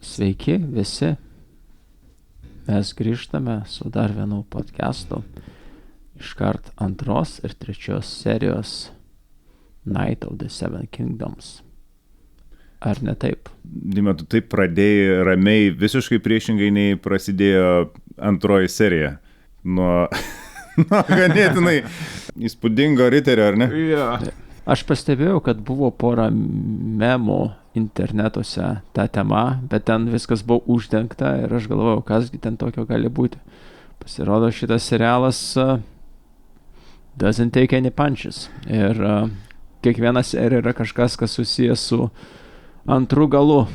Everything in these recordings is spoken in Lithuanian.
Sveiki visi, mes grįžtame su dar vienu podcastu, iškart antros ir trečios serijos Night of the Seven Kingdoms. Ar ne taip? Dima, tu taip pradėjai ramiai, visiškai priešingai nei prasidėjo antroji serija. Nuo ganėtinai įspūdingo riterio, ar ne? Ja. Aš pastebėjau, kad buvo pora memų internetuose tą temą, bet ten viskas buvo uždengta ir aš galvojau, kasgi ten tokio gali būti. Pasirodo, šitas serialas doesn't take any punches. Ir kiekviena serija yra kažkas, kas susijęs su antru galu.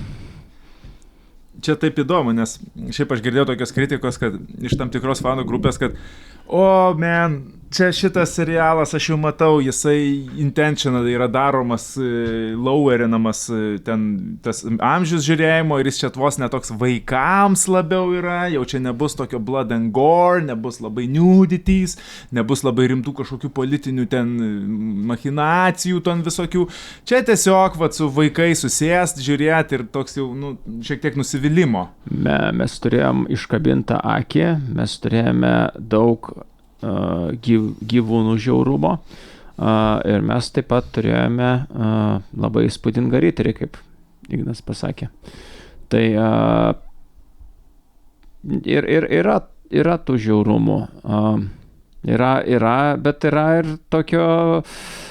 Čia taip įdomu, nes šiaip aš girdėjau tokios kritikos, kad iš tam tikros fanų grupės, kad čia šitas serialas, aš jau matau, jisai intentional yra daromas, lowerinamas ten tas amžius žiūrėjimo ir jis čia vos netoks vaikams labiau yra, jau čia nebus tokio blood and gore, nebus labai nudities, nebus labai rimtų kažkokių politinių ten machinacijų ten visokių. Čia tiesiog su vaikais susėst, žiūrėti ir toks jau šiek tiek nusivylimo. Mes turėjom iškabintą akį, mes turėjome daug gyvūnų žiaurumo ir mes taip pat turėjome labai įspūdingą riterį, kaip Ignas pasakė. Tai ir yra tų žiaurumų, bet yra ir tokio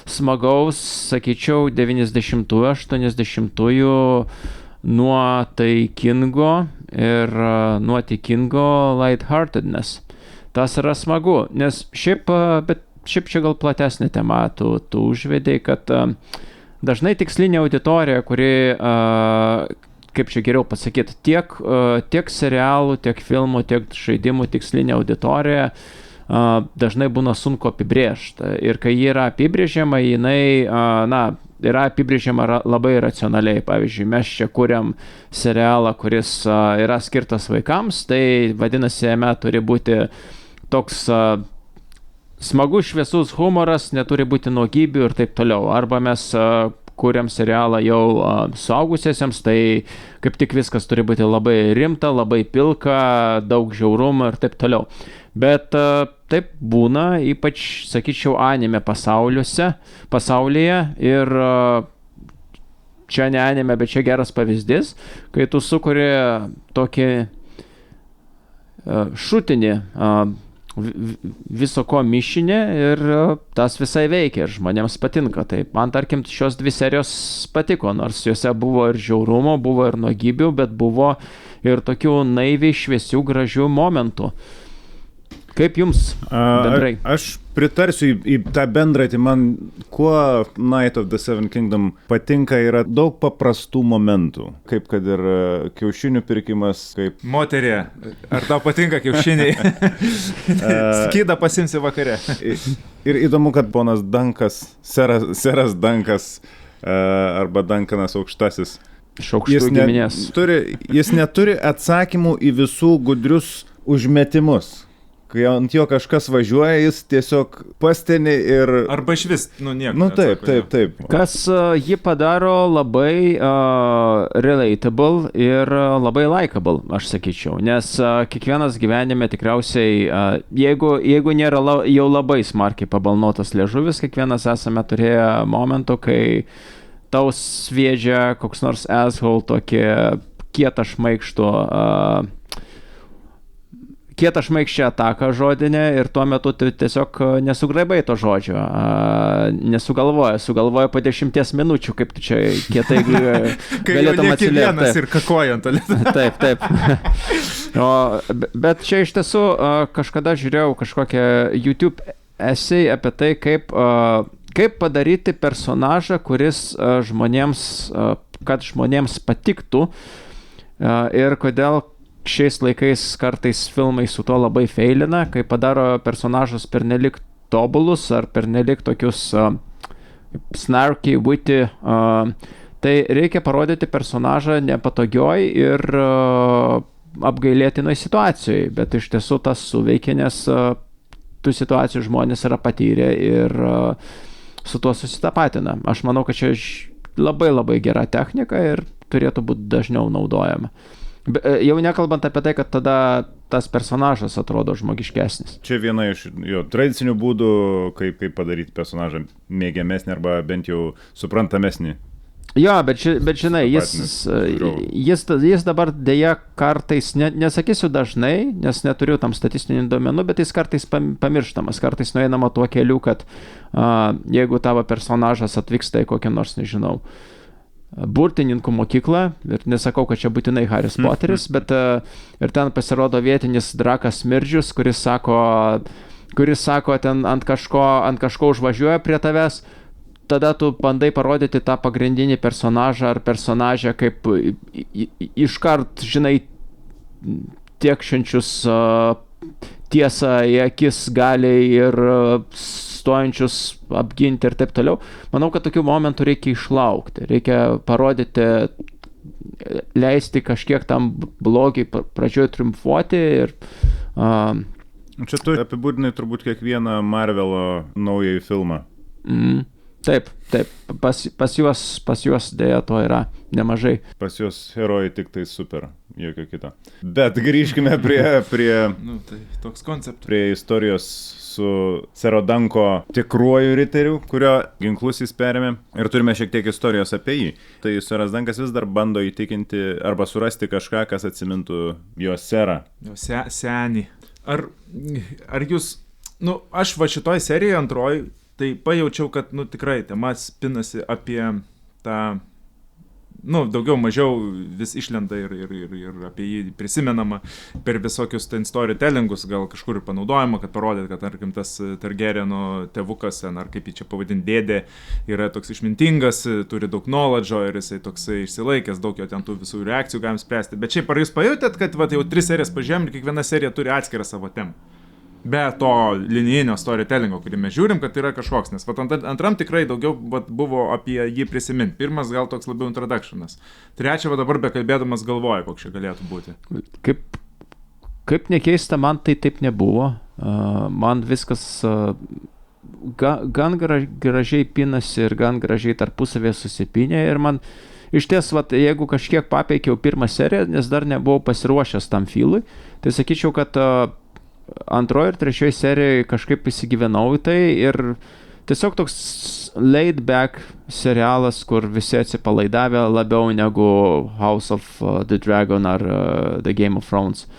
smagaus, sakyčiau, 90-ųjų, 80-ųjų nuotaikingo ir nuotaikingo lightheartedness. Tas yra smagu, nes šiaip čia gal platesnė tema, tu užvedei, kad dažnai tikslinė auditorija, kuri, kaip čia geriau pasakyti, tiek serialų, tiek filmų, tiek žaidimų tikslinė auditorija dažnai būna sunku apibrėžta. Ir kai ji yra apibrėžiama, jinai, yra apibrėžiama labai racionaliai. Pavyzdžiui, mes čia kuriam serialą, kuris yra skirtas vaikams, tai vadinasi, jame turi būti toks smagus, šviesus humoras, neturi būti nuogybių ir taip toliau. Arba mes kuriam serialą jau suaugusiesiems, tai kaip tik viskas turi būti labai rimta, labai pilka, daug žiaurumo ir taip toliau. Bet taip būna, ypač, sakyčiau, anime pasaulyje ir čia ne anime, bet čia geras pavyzdys, kai tu sukuri tokį šutinį viso ko mišinį ir tas visai veikia ir žmonėms patinka. Tai man, tarkim, šios dvi serijos patiko, nors juose buvo ir žiaurumo, buvo ir nuogybių, bet buvo ir tokių naiviai šviesių, gražių momentų. Kaip jums bendrai? Aš pritarsiu į tą bendratį. Man kuo Night of the Seven Kingdom patinka, yra daug paprastų momentų. Kaip kad ir kiaušinių pirkimas. Kaip... Moterė, ar tau patinka kiaušiniai? Skydą pasimsi vakare. Ir įdomu, kad ponas Dankas, seras Dankas arba Dankanas aukštasis, jis neturi atsakymų į visų gudrius užmetimus. Kai ant jo kažkas važiuoja, jis tiesiog pasteni ir... Arba išvis, nieko. Taip. Kas jį padaro labai relatable ir labai likable, aš sakyčiau. Nes kiekvienas gyvenime tikriausiai, jeigu nėra jau labai smarkiai pabalnotas liežuvis, kiekvienas esame turėję momentų, kai tau sviedžia koks nors asshole tokį kietą šmaikščią ataką žodinę ir tuo metu tu tiesiog nesugraibai to žodžio, sugalvoja po 10 minučių, kaip tu čia kietai galėtum atsiliepti. Vienas ir kakojant. Taip. Bet čia iš tiesų kažkada žiūrėjau kažkokią YouTube essay apie tai, kaip padaryti personažą, kuris kad žmonėms patiktų ir kodėl šiais laikais kartais filmai su to labai feilina, kai padaro personažus pernelik tobulus ar pernelik tokius snarky, witty, tai reikia parodyti personažą nepatogioj ir apgailėtinoj situacijai, bet iš tiesų tas suveikia, nes tų situacijų žmonės yra patyrę ir su tuo susitapatina. Aš manau, kad čia labai labai gera technika ir turėtų būti dažniau naudojama. Jau nekalbant apie tai, kad tada tas personažas atrodo žmogiškesnis. Čia viena iš jo tradicinių būdų, kaip padaryti personažą mėgiamesnį arba bent jau suprantamesnį. Jo, bet žinai, jis dabar dėja kartais, nesakysiu dažnai, nes neturiu tam statistinių duomenų, bet jis kartais pamirštamas, kartais nueinama tuo keliu, kad jeigu tavo personažas atvyksta į kokią nors, nežinau, burtininkų mokyklą, ir nesakau, kad čia būtinai Haris Poteris, bet ir ten pasirodo vietinis Drakas Smirdžius, kuris sako ten ant kažko užvažiuoja prie tavęs. Tada tu bandai parodyti tą pagrindinį personažą ar personažę kaip iškart, žinai, tiekšiančius tiesą į akis galiai ir stojančius apginti ir taip toliau. Manau, kad tokių momentų reikia išlaukti. Reikia parodyti, leisti kažkiek tam blogiai pradžioje triumfuoti ir... Čia tu apibūdinai turbūt kiekvieną Marvelo naująjį filmą. Taip, pas juos dėja to yra nemažai. Pas juos herojai tik tai super, jokio kito. Bet grįžkime prie tai toks konceptas. Prie istorijos su Serodanko tikruoju riteriu, kurio ginklus jis perėmė. Ir turime šiek tiek istorijos apie jį. Tai Serodankas vis dar bando įtikinti arba surasti kažką, kas atsimintų jo serą. Jo senį. Ar jūs... aš va šitoj serijoje antroji, tai pajaučiau, kad, tikrai, tema spinasi apie tą, daugiau mažiau vis išlenda ir apie jį prisimenama per visokius ten storytellingus, gal kažkur ir panaudojama, kad parodėt, kad, tarkim, tas Targaryenų tėvukas, ar kaip jį čia pavadinti, dėdė, yra toks išmintingas, turi daug knowledge'o ir jisai toksai išsilaikęs, daug jo ten tų visų reakcijų galim spręsti. Bet šiaip ar jūs pajautėt, kad jau 3 serijas pažiūrėjom ir kiekviena serija turi atskirą savo temą? Be to linijinio storytellingo, kurį mes žiūrim, kad yra kažkoks, nes antram tikrai daugiau buvo apie jį prisiminti. Pirmas gal toks labiau introductionas. Trečia, dabar bekalbėdamas galvoju, koks čia galėtų būti. Kaip nekeista, man tai taip nebuvo. Man viskas gan gražiai pinasi ir gan gražiai tarpusavėje susipinė ir man iš ties, jeigu kažkiek papeikiau pirmą seriją, nes dar nebuvau pasiruošęs tam filui, tai sakyčiau, kad antroji ir trečioji serijoje kažkaip įsigyvenau į tai ir tiesiog toks laid back serialas, kur visi atsipalaidavę labiau negu House of the Dragon ar The Game of Thrones.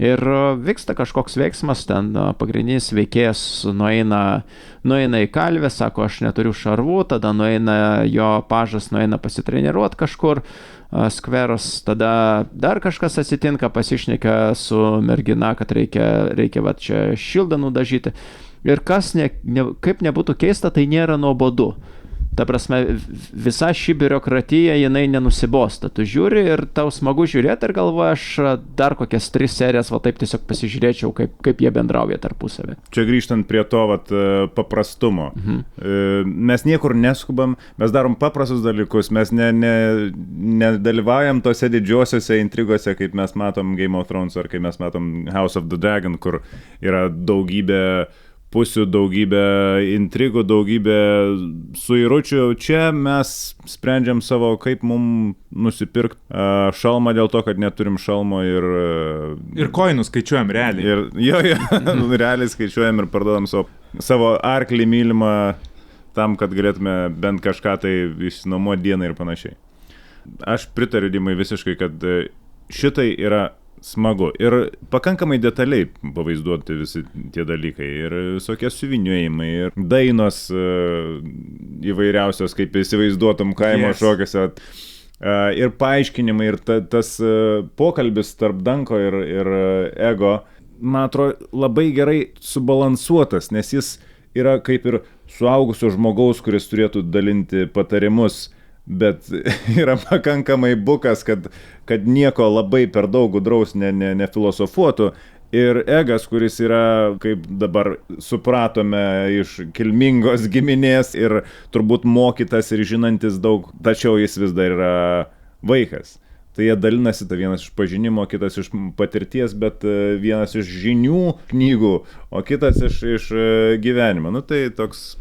Ir vyksta kažkoks veiksmas, ten pagrindinis veikėjas nueina į kalvę, sako, aš neturiu šarvų, tada jo pažas nueina pasitreniruoti kažkur, skveros, tada dar kažkas atsitinka, pasišneka su mergina, kad reikia čia šildą nudažyti. Ir kaip nebūtų keista, tai nėra nuobodu. Ta prasme, visa ši biurokratija, jinai nenusibosta. Tu žiūri ir tau smagu žiūrėti ir galvoju, aš dar kokias 3 serijas taip tiesiog pasižiūrėčiau, kaip jie bendrauja tarpusavį. Čia grįžtant prie to paprastumo. Mes niekur neskubam, mes darom paprastus dalykus, mes nedalyvaujam tose didžiosiose intrigose, kaip mes matom Game of Thrones ar kaip mes matom House of the Dragon, kur yra daugybė pusių, daugybė intrigų, daugybė suiručių. Čia mes sprendžiam savo, kaip mum nusipirkti šalmą dėl to, kad neturim šalmo ir koinus skaičiuojam realiai. Realiai skaičiuojam ir parduodam savo arklį mylimą tam, kad galėtume bent kažką tai išsinuomoti dieną ir panašiai. Aš pritariu Dimai visiškai, kad šitai yra smagu ir pakankamai detaliai pavaizduoti visi tie dalykai ir visokie suvyniojimai ir dainos įvairiausios, kaip įsivaizduotum kaimo šokiuose ir paaiškinimai ir tas pokalbis tarp Danko ir Ego, man atrodo, labai gerai subalansuotas, nes jis yra kaip ir suaugusio žmogaus, kuris turėtų dalinti patarimus, bet yra pakankamai bukas, kad nieko labai per daug gudraus nefilosofuotų Ir Egas, kuris yra, kaip dabar supratome, iš kilmingos giminės ir turbūt mokytas ir žinantis daug, tačiau jis vis dar yra vaikas. Tai jie dalinasi, tai vienas iš pažinimo, kitas iš patirties, bet vienas iš žinių knygų, o kitas iš gyvenimo. Nu tai toks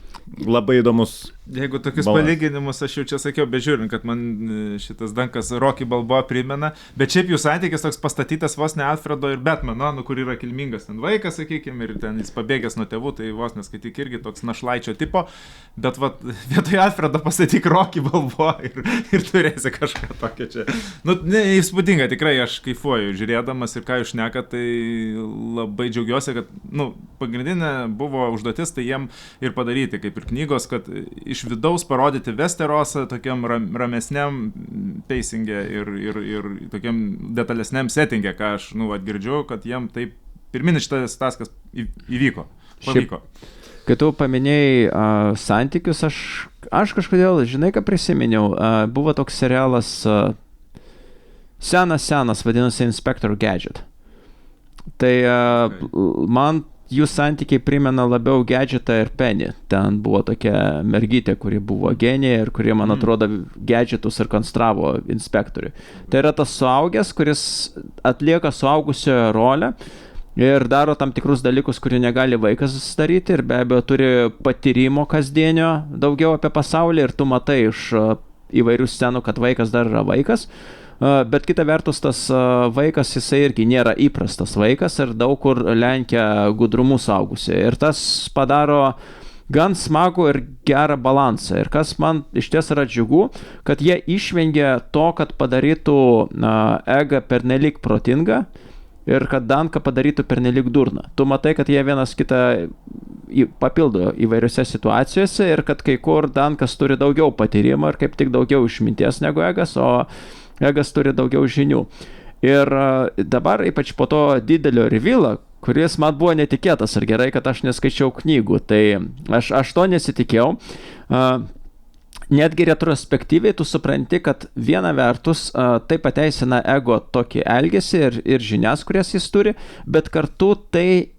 labai įdomus. Jeigu tokius palyginimus aš jau čia sakiau, bežiūrint, kad man šitas Dankas Rocky Balboa primena, bet šiaip jų santykis toks pastatytas vos ne Alfredo ir Batmano, kur yra kilmingas ten vaikas, sakykime, ir ten jis pabėgęs nuo tėvų, tai vos neskaityk irgi toks našlaičio tipo, bet vat, vietoj Alfredo pastatyk Rocky Balboa ir turėsi kažką tokio čia. Nu, įspūdinga, tikrai aš kaifuoju žiūrėdamas ir ką jūs šnekat, tai labai džiaugiuosi, kad, nu, pagrindinė buvo užduotis, tai jiem ir padaryti, kaip ir knygos, kad iš vidaus parodyti Westerosą tokiam ramesniam pacingė ir tokiam detalesniam settingė, ką aš, nu, atgirdžiu, kad jiem taip pirminis šitas taskas įvyko, pavyko. Kai tu paminėjai santykius, aš kažkodėl, žinai, ką prisiminiau, buvo toks serialas senas, vadinosi Inspector Gadget. Tai man jų santykiai primena labiau Gadgetą ir Penny. Ten buvo tokia mergytė, kuri buvo genija ir kuri, man atrodo, Gadgetus ir konstravo inspektoriui. Tai yra tas suaugęs, kuris atlieka suaugusiojo rolę ir daro tam tikrus dalykus, kurių negali vaikas daryti ir be abejo turi patyrimo kasdienio daugiau apie pasaulį ir tu matai iš įvairių scenų, kad vaikas dar yra vaikas. Bet kita vertus, tas vaikas, jisai irgi nėra įprastas vaikas ir daug kur lenkia gudrumų suaugusiai. Ir tas padaro gan smagų ir gerą balansą. Ir kas man iš ties yra džiugu, kad jie išvengia to, kad padarytų Egą pernelyg protingą ir kad Danką padarytų pernelyg durną. Tu matai, kad jie vienas kitą papildo įvairiose situacijose ir kad kai kur Dankas turi daugiau patyrimo ir kaip tik daugiau išminties negu Egas, o Egas turi daugiau žinių. Ir dabar, ypač po to didelio revealą, kuris man buvo netikėtas ir gerai, kad aš neskaičiau knygų, tai aš to nesitikėjau. Netgi retrospektyviai tu supranti, kad viena vertus tai pateisina Ego tokį elgesį ir žinias, kurias jis turi, bet kartu tai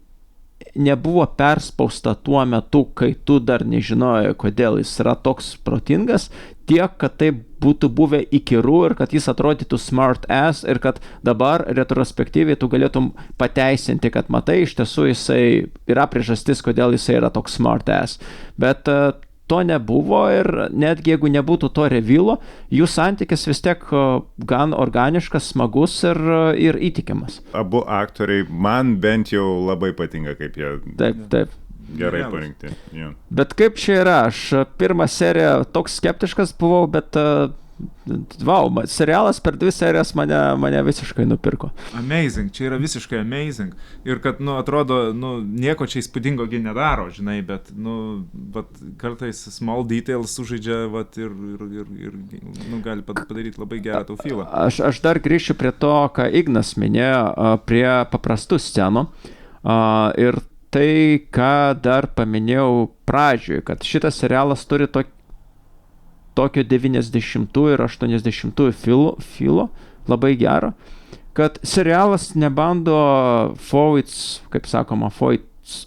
nebuvo perspausta tuo metu, kai tu dar nežinojai, kodėl jis yra toks protingas, tiek, kad tai būtų buvę įkyru ir kad jis atrodytų smart ass ir kad dabar retrospektyviai tu galėtum pateisinti, kad matai, iš tiesų jisai yra priežastis, kodėl jisai yra toks smart ass. Bet to nebuvo ir netgi jeigu nebūtų to revealo, jų santykis vis tiek gan organiškas, smagus ir įtikimas. Abu aktoriai man bent jau labai patinka, kaip jie Taip. Gerai parinkti. Yeah. Bet kaip čia yra? Aš pirmą seriją toks skeptiškas buvau, bet serialas per 2 serijas mane visiškai nupirko. Amazing, čia yra visiškai amazing. Ir kad, nu, atrodo, nu, nieko čia įspūdingo nedaro, žinai, bet, nu, kartais small details sužaidžia, ir nu, gali padaryti labai gerą tau feelą. Aš dar grįšiu prie to, ką Ignas minėjo, prie paprastų scenų. Ir tai, ką dar paminėjau pradžioj, kad šitas serialas turi tokio 90 ir 80 filo, labai gero, kad serialas nebando for its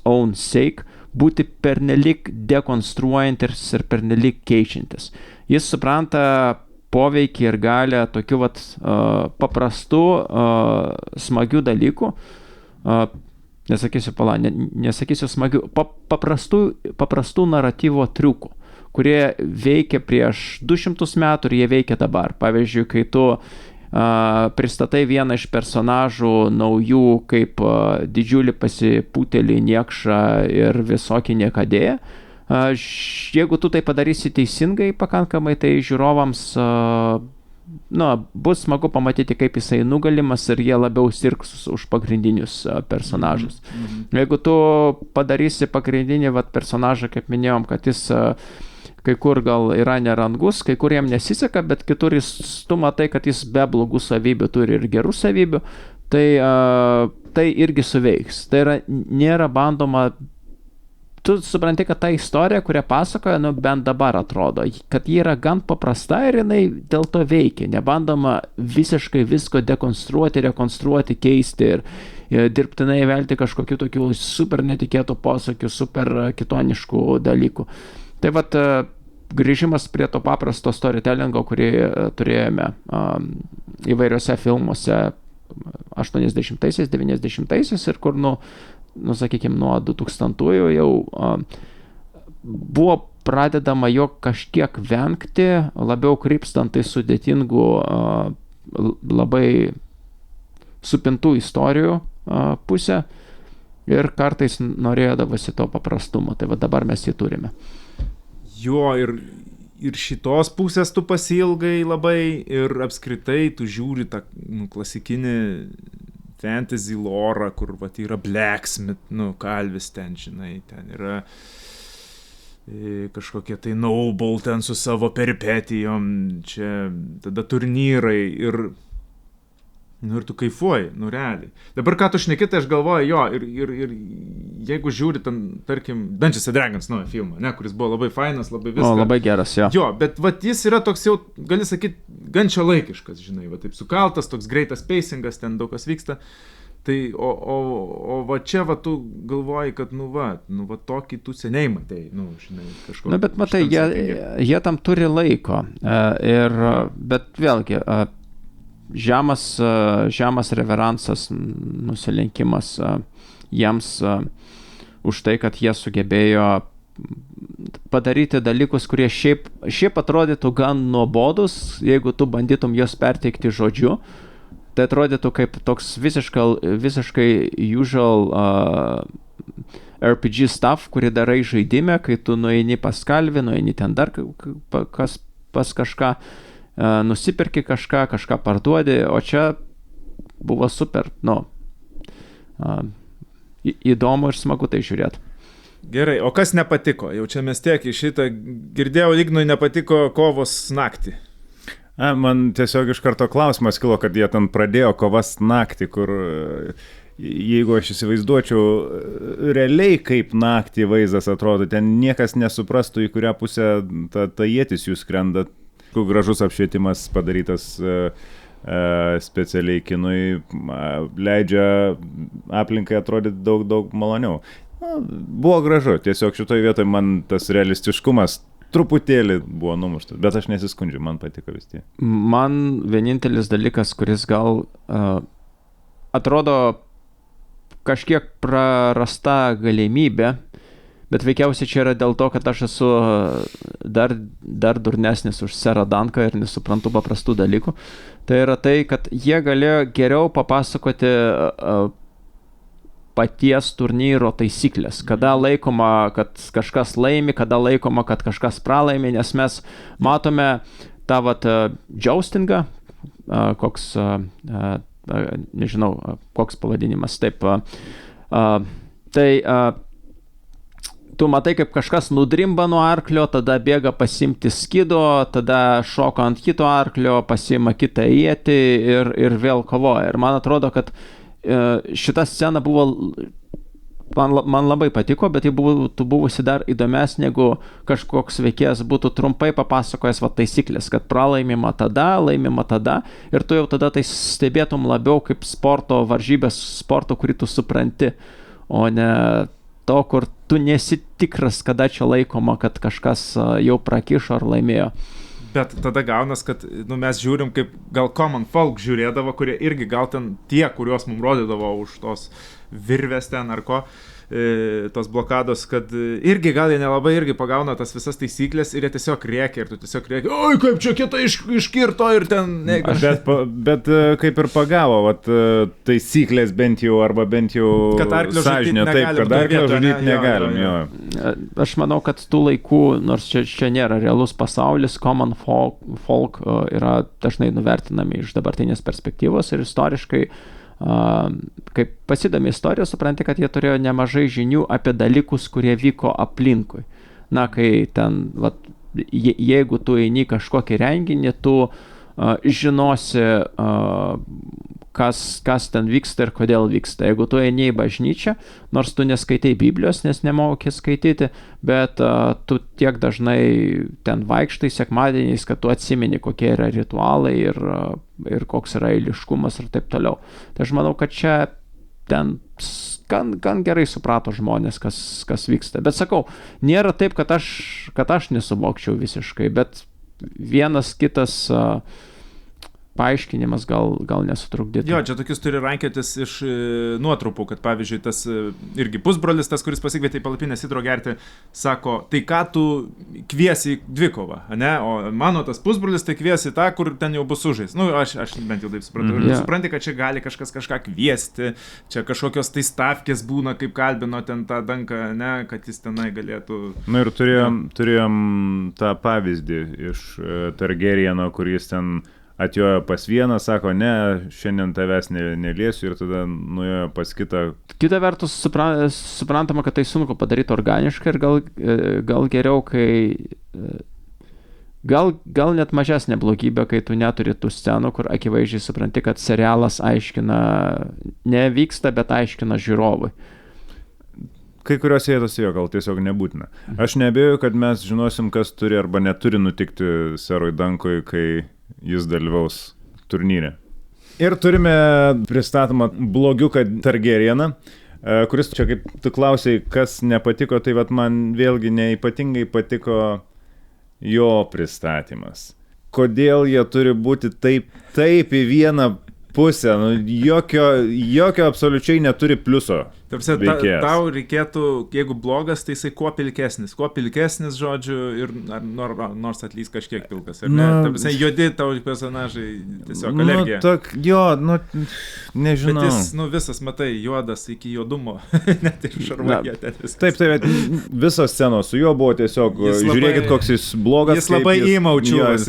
own sake būti pernelyg dekonstruojantis ir pernelyg keičiantis. Jis supranta poveikį ir galę tokių paprastų, smagių dalykų, nesakysiu smagių, paprastų naratyvo triukų, kurie veikia prieš 200 metų ir jie veikia dabar. Pavyzdžiui, kai tu pristatai vieną iš personažų naujų kaip didžiulį pasipūtelį niekšą ir visokį niekadėją, jeigu tu tai padarysi teisingai pakankamai, tai žiūrovams bus smagu pamatyti, kaip jisai nugalimas ir jie labiau sirgs už pagrindinius personažus. Jeigu tu padarysi pagrindinį personažą, kaip minėjom, kad jis kai kur gal yra nerangus, kai kur jam nesiseka, bet kitur tu matai, kad jis be blogų savybių turi ir gerų savybių, tai irgi suveiks. Tai yra, nėra bandoma. Tu supranti, kad ta istorija, kurią pasakoja, bent dabar atrodo, kad ji yra gan paprasta ir jinai dėl to veikia. Nebandoma visiškai visko dekonstruoti, rekonstruoti, keisti dirbtinai įvelti kažkokių tokių super netikėtų posakių, super kitoniškų dalykų. Tai vat grįžimas prie to paprasto storytellingo, kurį turėjome įvairiuose filmuose 80-aisiais, 90-aisiais ir kur, sakykime, nuo 2000-ųjų jau buvo pradedama jo kažkiek vengti, labiau krypstant į sudėtingų, labai supintų istorijų pusę ir kartais norėdavosi to paprastumo. Tai va dabar mes jį turime. Jo, ir šitos pusės tu pasilgai labai ir apskritai tu žiūri tą klasikinį fantasy lore, kur vat yra blacksmith, kalvis ten, žinai, ten yra kažkokie tai noble ten su savo peripetijom, čia tada turnyrai ir tu kaifuoji, realiai. Dabar ką tu šneki, tai aš galvoju, jo, ir jeigu žiūri ten, tarkim, Dungeons & Dragons naują filmą, kuris buvo labai fainas, labai viską. Labai geras, jo. Jo, bet vat jis yra toks jau, gali sakyti, gan šiuolaikiškas, žinai, va taip sukaltas, toks greitas pacingas, ten daug kas vyksta. Tai, o va čia, va tu galvoji, kad, va tokį tu seniai matei, žinai, kažko. Bet matai, jie tam turi laiko. Bet vėlgi, žemas reveransas, nusilenkimas jiems už tai, kad jie sugebėjo padaryti dalykus, kurie šiaip atrodytų gan nuobodus, jeigu tu bandytum juos perteikti žodžiu. Tai atrodytų kaip toks visiškai usual RPG stuff, kurį darai žaidime, kai tu nueini pas kalvį, nueini ten dar pas kažką, nusipirki kažką parduodi, o čia buvo super, įdomu ir smagu tai žiūrėti. Gerai, o kas nepatiko? Jau čia mes tiek į šitą girdėjau, Ignui nepatiko kovos naktį. Man tiesiog iš karto klausimas kilo, kad jie ten pradėjo kovas naktį, kur jeigu aš įsivaizduočiau realiai kaip naktį vaizdas atrodo, ten niekas nesuprastų, į kurią pusę ta ietis jų skrenda. Gražus apšvietimas padarytas specialiai kinui, leidžia aplinkai atrodyti daug maloniau. Buvo gražu, tiesiog šitoje vietoje man tas realistiškumas truputėlį buvo numuštas, bet aš nesiskundžiu, man patiko vis tiek. Man vienintelis dalykas, kuris gal atrodo kažkiek prarasta galimybė, bet veikiausiai čia yra dėl to, kad aš esu dar durnesnis už Serą Danką ir nesuprantu paprastų dalykų. Tai yra tai, kad jie galėjo geriau papasakoti paties turnyro taisyklės, kada laikoma, kad kažkas laimi, kada laikoma, kad kažkas pralaimi, nes mes matome tą joustingą, koks, nežinau, koks pavadinimas, taip, tai tu matai, kaip kažkas nudrimba nuo arklio, tada bėga pasimti skido, tada šoka ant kito arklio, pasima kitą ietį ir vėl kovoja. Ir man atrodo, kad šita scena buvo, man labai patiko, bet ji būtų buvusi dar įdomesnė, negu kažkoks veikėjas būtų trumpai papasakojęs taisyklės, kad pralaimima tada, laimima tada, ir tu jau tada tai stebėtum labiau kaip sporto varžybės, sporto, kurį tu supranti, o ne to, kur tu nesi tikras, kada čia laikoma, kad kažkas jau prakišo ar laimėjo. Bet tada gaunas, kad mes žiūrim, kaip gal Common Folk žiūrėdavo, kurie irgi gal ten tie, kuriuos mums rodydavo už tos virvės ten ar ko, tos blokados, kad irgi gal jie nelabai irgi pagauna tas visas taisyklės ir jie tiesiog rėkia ir tu tiesiog rėkia, oi, kaip čia kita iškirto ir ten... Bet kaip ir pagavo, taisyklės bent jau, arba bent jau sąžinė, taip, kad arklio žudyti negalim. Jo. Aš manau, kad tų laikų, nors čia nėra realus pasaulis, Common Folk yra dažnai nuvertinami iš dabartinės perspektyvos ir istoriškai kaip pasidomi istoriją, supranti, kad jie turėjo nemažai žinių apie dalykus, kurie vyko aplinkui. Kai ten, jeigu tu eini kažkokį renginį, tu žinosi, kas ten vyksta ir kodėl vyksta. Jeigu tu eini į bažnyčią, nors tu neskaitai Biblijos, nes nemoki skaityti, bet tu tiek dažnai ten vaikštai sekmadieniais, kad tu atsimeni, kokie yra ritualai ir koks yra eiliškumas ir taip toliau. Tai aš manau, kad čia ten gan gerai suprato žmonės, kas vyksta. Bet sakau, nėra taip, kad aš nesuvokčiau visiškai, bet vienas kitas paaiškinimas gal nesutrukdytų. Jo, čia tokius turi rankėtis iš nuotrupų, kad pavyzdžiui tas irgi pusbrolis, tas, kuris pasikvietė į palapinę sidro gerti, sako, tai ką tu kviesi į dvikovą, ne? O mano tas pusbrolis tai kviesi tą, kur ten jau bus sužais. Nu, aš bent jau taip supratau. Ir supranti, kad čia gali kažkas kažką kviesti, čia kažkokios tai stavkės būna, kaip kalbino ten tą Danką, ne, kad jis tenai galėtų... Na ir turėjom tą pavyzdį iš Targeryeno, kuris ten atjojo pas vieną, sako, ne, šiandien tavęs neliesiu ir tada nuėjo pas kitą. Kita vertus, suprantama, kad tai sunku padaryti organiškai ir gal geriau, kai... Gal net mažesnė blogybė, kai tu neturi tų scenų, kur akivaizdžiai supranti, kad serialas aiškina, nevyksta, bet aiškina žiūrovui. Kai kurios vietos jo gal tiesiog nebūtina. Aš neabejoju, kad mes žinosim, kas turi arba neturi nutikti serui Dankui, kai jis dalyvaus turnyre. Ir turime pristatomą blogiuką Targaryeną, kuris čia, kaip tu klausai, kas nepatiko, tai vat man vėlgi neypatingai patiko jo pristatymas. Kodėl jie turi būti taip į vieną pusę, nu, jokio absoliučiai neturi pliuso. Tau reikėtų, jeigu blogas, tai jisai kuo pilkesnis, žodžiu, ir nors atlys kažkiek pilkas. Ir juodi tau personažai tiesiog alergija. Nežinau. Bet jis, visas, matai, juodas iki juodumo, net ir šarvagė ten viskas. Taip, visos scenos su juo buvo tiesiog, žiūrėkit, koks jis blogas. Jis labai įmaučiuos.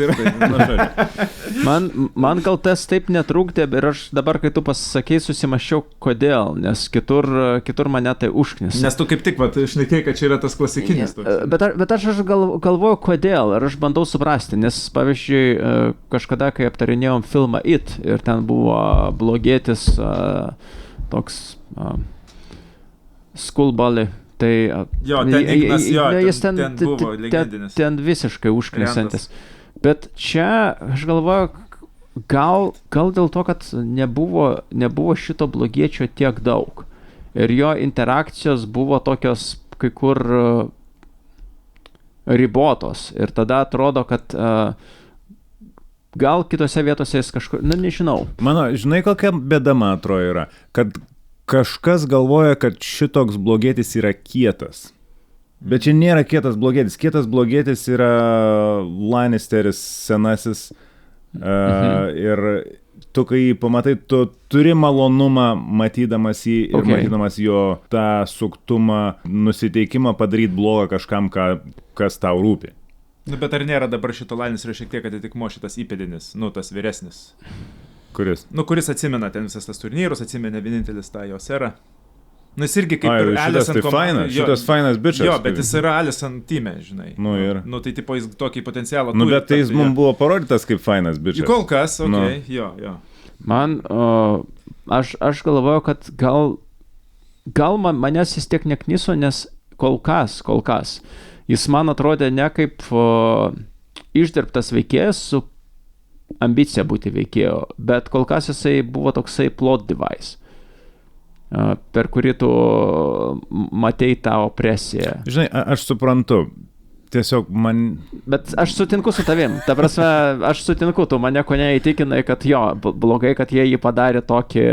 Man gal tas taip netrūkdė, ir aš dabar, kai tu pasakei, susimaščiau, kodėl, nes kitur mane tai užknis. Nes tu kaip tik, šnekėjai, kad čia yra tas klasikinis. Bet aš galvoju, kodėl, ir aš bandau suprasti, nes, pavyzdžiui, kažkada, kai aptarinėjom filmą It, ir ten buvo blogėtis toks Skullbully, tai jis ten buvo legendinis. Ten visiškai užknisantis. Bet čia, aš galvoju, gal dėl to, kad nebuvo šito blogiečio tiek daug. Ir jo interakcijos buvo tokios kai kur ribotos. Ir tada atrodo, kad gal kitose vietose jis kažkur, nežinau. Mano, žinai, kokia bėda, man atrodo, yra, kad kažkas galvoja, kad šitoks blogėtis yra kietas. Bet čia nėra kietas blogėtis. Kietas blogėtis yra Lannisteris senasis. Ir tu, kai jį pamatai, tu turi malonumą matydamas jį ir matydamas jo tą suktumą, nusiteikimą padaryti blogą kažkam, kas tau rūpi. Bet ar nėra dabar šito Lannisterio šiek tiek atitikmo šitas įpėdinis, tas vyresnis? Kuris? Kuris atsimena ten visas tas turnyrus, atsimena vienintelis tą jo serą. Jis irgi kaip ir Alicent komandą. Šitas fainas bičas. Jo, bet jis yra Alicent teame, žinai. Tai tipo jis tokį potencialą turi. Bet tai jis mums buvo parodytas kaip fainas bičas. Kol kas, jo. Man, aš galvoju, kad gal manęs jis tiek nekniso, nes kol kas, jis man atrodė ne kaip išdirbtas veikėjas su ambicija būti veikėjo, bet kol kas jisai buvo toksai plot device, per kurį tu matei tą opresiją. Žinai, aš suprantu, tiesiog man... Bet aš sutinku su tavim, ta prasme, aš sutinku, tu mane ko neįtikinai, kad jo, blogai, kad jie jį padarė tokį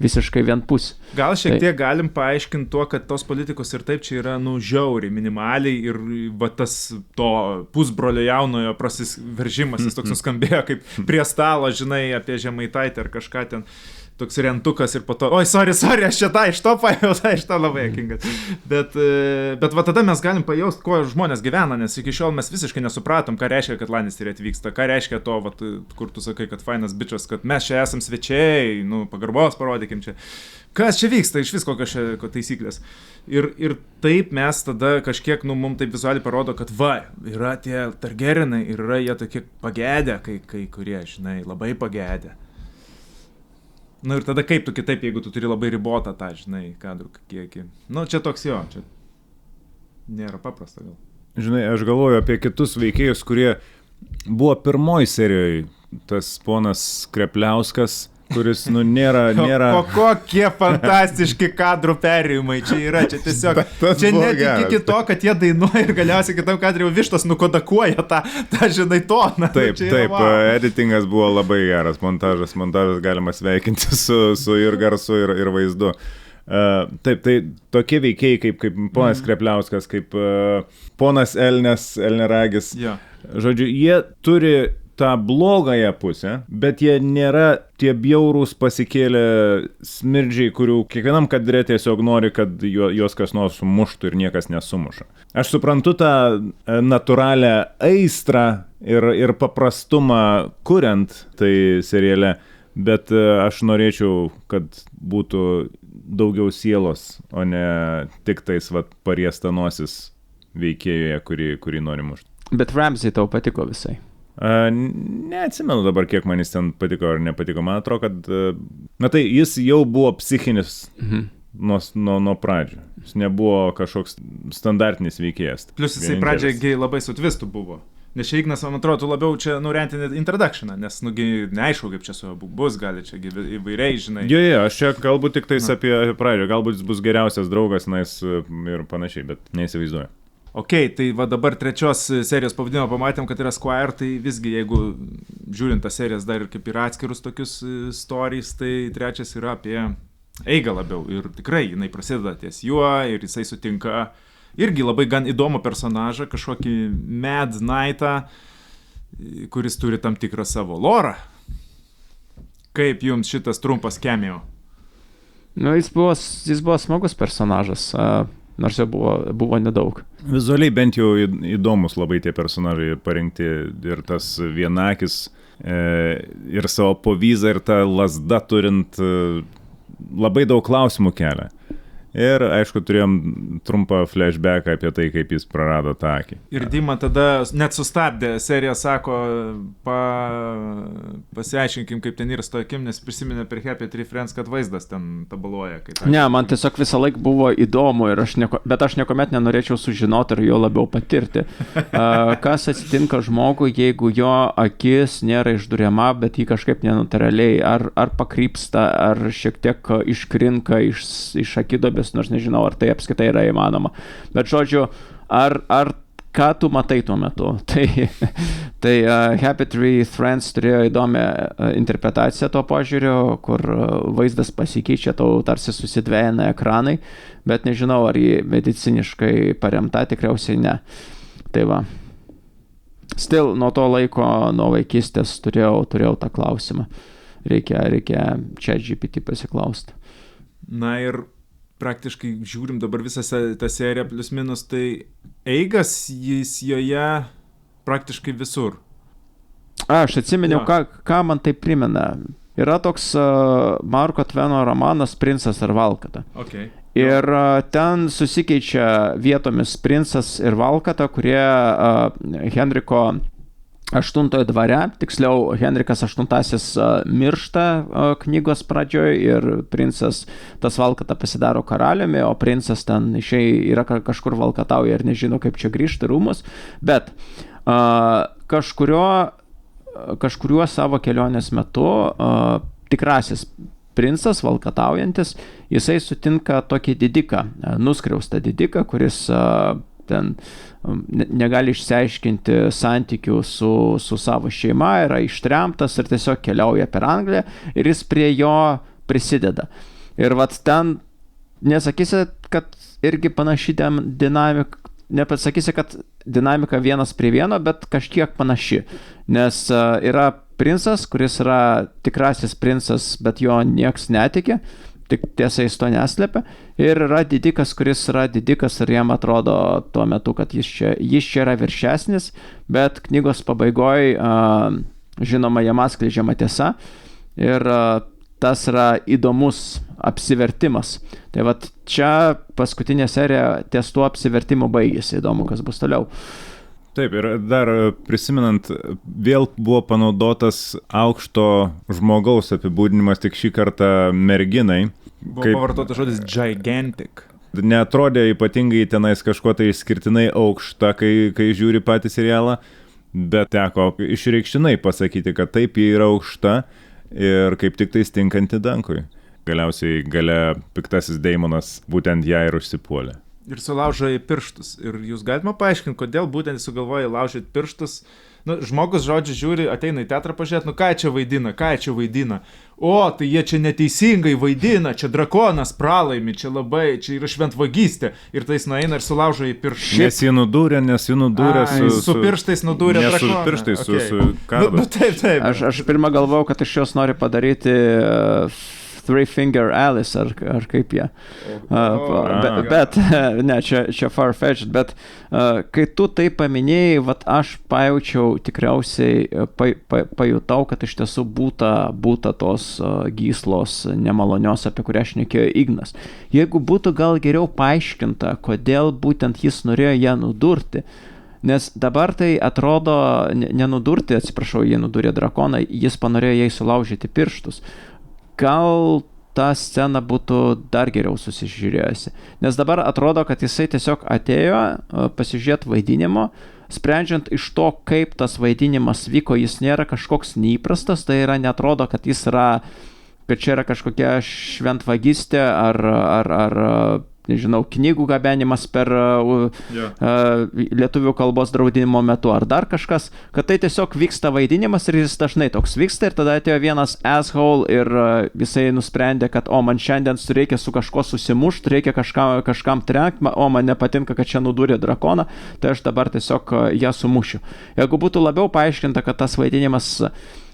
visiškai vienpusį. Gal šiek tiek galim paaiškinti tuo, kad tos politikos ir taip čia yra, žiauriai, minimaliai ir va tas to pusbrolio jaunojo prasiveržimas, jis toks nuskambėjo kaip prie stalo, žinai, apie Žemaitaitį ar kažką ten. Toks rentukas ir po to, oi, sorry, aš čia iš to paėjau, iš to labai jokingas. Bet va tada mes galim pajausti, kuo žmonės gyvena, nes iki šiol mes visiškai nesupratom, ką reiškia, kad Lannisteri atvyksta, ką reiškia to, va, kur tu sakai, kad fainas bičas, kad mes čia esam svečiai, pagarbos parodykim čia. Kas čia vyksta, iš vis kokios čia taisyklės. Ir taip mes tada kažkiek, mums taip vizualiai parodo, kad yra tie Targaryenai ir yra jie tokie pagedę, kai kurie, žinai, labai pagedę. Ir tada kaip tu kitaip, jeigu tu turi labai ribotą tą, žinai, kadrų kiekį. Čia toks jo, čia nėra paprasta gal. Žinai, aš galvoju apie kitus veikėjus, kurie buvo pirmoj serijoje, tas ponas Krepliauskas. kuris, nėra... Kokie fantastiški kadrų perėjimai čia yra, čia tiesiog, čia net iki to, kad jie dainuoja ir galiausiai kitam kadrui vištos nukodakuoja tą žinai, toną. Taip, editingas buvo labai geras, montažas galima sveikinti su ir garsu, ir vaizdu. Taip, tai tokie veikėjai kaip ponas Krepliauskas, kaip ponas Elneragis, žodžiu, jie turi tą blogąją pusę, bet jie nėra tie bjaurūs pasikėlę smirdžiai, kurių kiekvienam kadre tiesiog nori, kad juos kas nors sumuštų ir niekas nesumuša. Aš suprantu tą natūralią aistrą ir paprastumą kuriant tai seriale, bet aš norėčiau, kad būtų daugiau sielos, o ne tik tais pariesta nosis veikėjoje, kurį nori mušti. Bet Ramsey tau patiko visai? Neatsimenu dabar, kiek man jis ten patiko ar nepatiko. Man atrodo, kad tai jis jau buvo psichinis nuo pradžių. Jis nebuvo kažkoks standartinis veikėjas. Plus jisai pradžiai labai su twistu buvo. Nes čia Ignas, man atrodo, labai čia nurentinė introductioną, nes neaišku, kaip čia su bus, gali čia įvairiai, žinai. Jo, aš čia galbūt tik tais apie pradžią, galbūt jis bus geriausias draugas, ir panašiai, bet neįsivaizduoju. Ok, tai dabar trečios serijos pavadinimą pamatėm, kad yra Squire, tai visgi jeigu žiūrint tas serijas dar ir kaip ir atskirus tokius stories, tai trečias yra apie eigą labiau ir tikrai jinai prasideda ties juo ir jisai sutinka irgi labai gan įdomų personažą, kažkokį Mad Knightą, kuris turi tam tikrą savo lorą. Kaip jums šitas trumpas cameo? Jis buvo smagus personažas. Nors jo buvo nedaug. Vizualiai bent jau įdomus labai tie personažai parinkti ir tas vienakis ir savo povyzą ir tą lasdą turint labai daug klausimų kelia. Ir, aišku, turėjom trumpą flashbacką apie tai, kaip jis prarado tą akį. Ir Dima tada net sustabdė seriją, sako, pasiaiškinkim, kaip ten yra su to akim, nes prisiminė per Happy Tree Friends, kad vaizdas ten tabaluoja. Ne, man tiesiog visą laiką buvo įdomu, bet aš niekuomet nenorėčiau sužinoti ir jo labiau patirti. Kas atsitinka žmogui, jeigu jo akis nėra išduriama, bet jį kažkaip nenatūraliai, ar pakrypsta, ar šiek tiek iškrinka iš akidobės, nors nežinau, ar tai apskritai yra įmanoma. Bet žodžiu, ar ką tu matai tuo metu? Tai Happy Tree Friends turėjo įdomią interpretaciją to požiūrio, kur vaizdas pasikeičia, tau tarsi susidvejina ekranai, bet nežinau, ar jį mediciniškai paremta, tikriausiai ne. Tai va. Still, nuo to laiko, nuo vaikystės turėjau tą klausimą. Reikia ChatGPT pasiklausti. Na ir praktiškai žiūrim dabar visą tą seriją plius minus, tai eigas jis joje praktiškai visur. Aš atsiminiau, ką man tai primena. Yra toks Marko Tveno romanas Princas ir Valkata. Okay. Ir ten susikeičia vietomis Princas ir Valkata, kurie Henriko VIII dvare, tiksliau Henrikas VIII miršta knygos pradžioje ir princas tas Valkata pasidaro karaliumi, o princas ten yra kažkur valkatauja ir nežino, kaip čia grįžti rūmus, bet kažkuriuo savo kelionės metu tikrasis princas valkataujantis, jisai sutinka tokį didiką, nuskriaustą didiką, kuris ten negali išsiaiškinti santykių su savo šeima, yra ištremtas ir tiesiog keliauja per Angliją ir jis prie jo prisideda. Ir vat ten nesakysi, kad irgi panaši dinamika, nepasakysi, kad dinamika 1:1, bet kažkiek panaši, nes yra princas, kuris yra tikrasis princas, bet jo nieks netiki, tik tiesa jis to neslepia, ir yra didikas, kuris yra didikas ir jam atrodo tuo metu, kad jis čia yra viršesnis, bet knygos pabaigoje žinoma jam atskleidžiama tiesa ir tas yra įdomus apsivertimas. Tai vat čia paskutinė serija ties tuo apsivertimu baigėsi, įdomu, kas bus toliau. Taip, ir dar prisimenant, vėl buvo panaudotas aukšto žmogaus apibūdinimas, tik šį kartą merginai. Buvo pavartotas žodis gigantic. Neatrodė ypatingai tenais kažko tai išskirtinai aukšta, kai žiūri patį serialą, bet teko išreikštinai pasakyti, kad taip, jie yra aukšta ir kaip tik tai stinkanti Dankui. Galiausiai gale piktasis Daimonas būtent ją ir užsipuolė. Ir sulaužo į pirštus. Ir jūs galima paaiškinti, kodėl būtent sugalvoja laužyti pirštus. Nu, žmogus, žodžiu, žiūri, ateina į teatrą pažiūrėti, nu ką čia vaidina. O, tai jie čia neteisingai vaidina, čia drakonas pralaimi, čia yra šventvagystė. Ir tai jis nueina ir sulaužo į pirštus. Nes jį nudūrė su pirštais nudūrė drakoną. Su pirštais, su kardu. Taip. Aš pirmą galvojau, kad iš jos nori padaryti Three Finger Alice, ar kaip jie. Bet, ne, čia far-fetched, bet kai tu tai paminėjai, vat aš pajaučiau, tikriausiai pajutau, kad iš tiesų būta tos gyslos nemalonios, apie kurią šnekėjo Ignas. Jeigu būtų gal geriau paaiškinta, kodėl būtent jis norėjo ją nudurti, nes dabar tai atrodo, nenudurti, atsiprašau, jie nudūrė drakoną, jis panorėjo jai sulaužyti pirštus. Gal ta scena būtų dar geriau susižiūrėjusi. Nes dabar atrodo, kad jisai tiesiog atėjo pasižiūrėti vaidinimo, sprendžiant iš to, kaip tas vaidinimas vyko, jis nėra kažkoks neįprastas, tai yra netrodo, kad čia yra kažkokia šventvagystė ar nežinau, knygų gabenimas per lietuvių kalbos draudimo metu ar dar kažkas, kad tai tiesiog vyksta vaidinimas ir jis dažnai toks vyksta ir tada atėjo vienas asshole ir jisai nusprendė, kad man šiandien reikia su kažko susimušti, reikia kažkam trenkti, man nepatinka, kad čia nudūrė drakoną, tai aš dabar tiesiog ją sumušiu. Jeigu būtų labiau paaiškinta, kad tas vaidinimas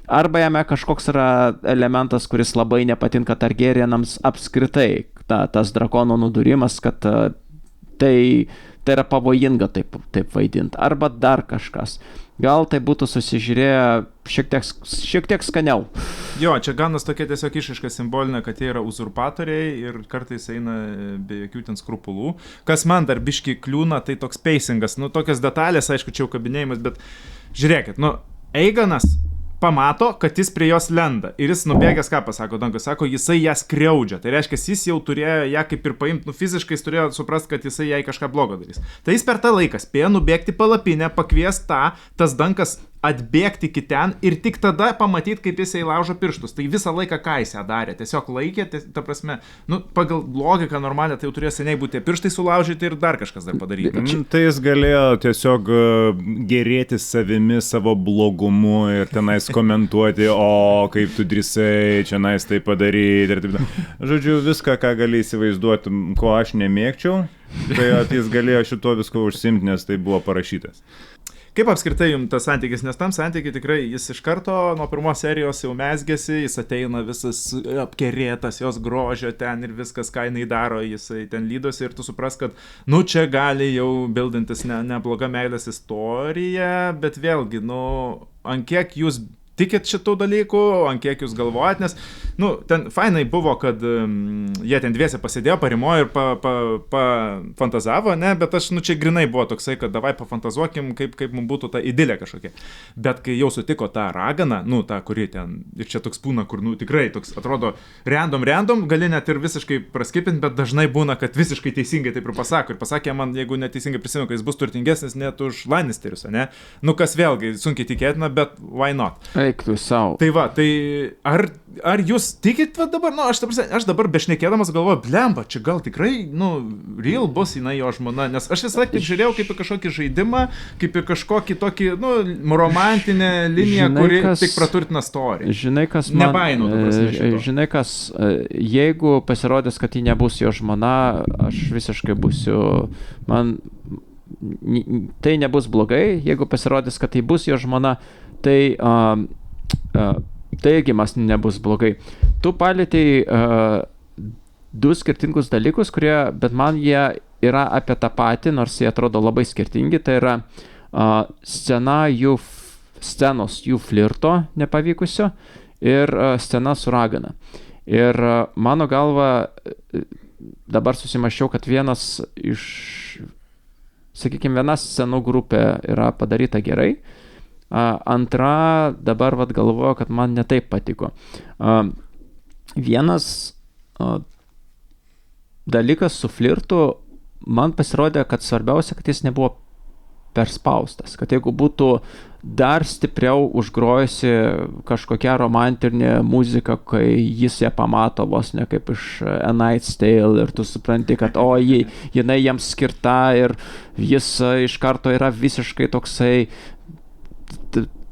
arba jame kažkoks yra elementas, kuris labai nepatinka Targaryenams apskritai, tas drakono nudūrimas, kad tai yra pavojinga taip vaidinti, arba dar kažkas. Gal tai būtų susižiūrėję šiek tiek skaniau. Jo, čia ganas tokia tiesiog išraiška simbolinė, kad jie yra uzurpatoriai ir kartais eina be jokių ten skrupulų. Kas man dar biški kliūna, tai toks pacingas. Nu, tokios detalės, aišku, čia jau kabinėjimas, bet žiūrėkit, Eiganas pamato, kad jis prie jos lenda. Ir jis nubėgęs, ką pasako Dankus, sako, jisai ją skriaudžia. Tai reiškia, jis jau turėjo ją kaip ir paimti, fiziškai jis turėjo suprasti, kad jisai jai kažką blogo darys. Tai jis per tą laiką spėjo nubėgti palapinę, pakvies tas Dankas atbėgti iki ten ir tik tada pamatyti, kaip jisai laužo pirštus. Tai visą laiką ką jis ją darė. Tiesiog laikė, ta prasme, pagal logiką normalią, tai jau turėjo seniai būti pirštai sulaužyti ir dar kažkas dar padaryti. Tai jis galėjo tiesiog gerėti savimi, savo blogumu ir tenais komentuoti, o kaip tu drįsai, čia nais tai padaryti ir taip. Žodžiu, viską, ką gali įsivaizduoti, ko aš nemėgčiau, tai jis galėjo šito visko užsimti, nes tai buvo parašytas. Kaip apskritai jums tas santykis, nes tam santykiai tikrai jis iš karto nuo pirmos serijos jau mezgėsi, jis ateina visas apkerėtas jos grožio ten ir viskas, ką jinai daro, jisai ten lydosi ir tu supras, kad čia gali jau bildintis nebloga meilės istorija, bet vėlgi, ant kiek jūs tikit šitų dalykų, ant kiek jūs galvojat, nes, ten fainai buvo, kad jie ten dviese pasėdėjo, parimojo ir fantazavo, ne, bet aš, čia grinai buvo toksai, kad davai pafantazuokim, kaip mums būtų ta idilė kažkokia. Bet kai jau sutiko tą raganą, tą, kuri ten, ir čia toks būna, kur, tikrai toks, atrodo, random, gali net ir visiškai praskipinti, bet dažnai būna, kad visiškai teisingai taip ir pasako. Ir pasakė man, jeigu neteisingai prisimenu, kad jis bus turtingesnis net už Lannisterius, ne? Kas vėlgi sunkiai tikėtina, bet why not? Eiktų savo. Tai va, tai ar jūs tikit dabar, aš dabar bešnekėdamas galvoju, blemba, čia gal tikrai, real bus jinai jo žmona, nes aš visą laiką žiūrėjau kaip į kažkokį žaidimą, kaip į kažkokį tokį, romantinę liniją, kuri tik praturtina istoriją. Žinai, kas man... Nebainu, žinai, kas, jeigu pasirodys, kad ji nebus jo žmona, aš visiškai būsiu, tai nebus blogai, jeigu pasirodys, kad tai bus jo žmona, tai irgi man nebus blogai. Tu palėtėjai du skirtingus dalykus, bet man jie yra apie tą patį, nors jie atrodo labai skirtingi. Tai yra scenos jų flirto nepavykusio ir scena su ragana. Ir mano galva, dabar susimaščiau, kad viena scenų grupė yra padaryta gerai, antra dabar galvoju, kad man netaip patiko. Vienas dalykas su flirtu, man pasirodė, kad svarbiausia, kad jis nebuvo perspaustas, kad jeigu būtų dar stipriau užgrojusi kažkokia romantinė muzika, kai jis ją pamato vos ne kaip iš A Knight's Tale ir tu supranti, kad jinai jiems skirta ir jis iš karto yra visiškai toksai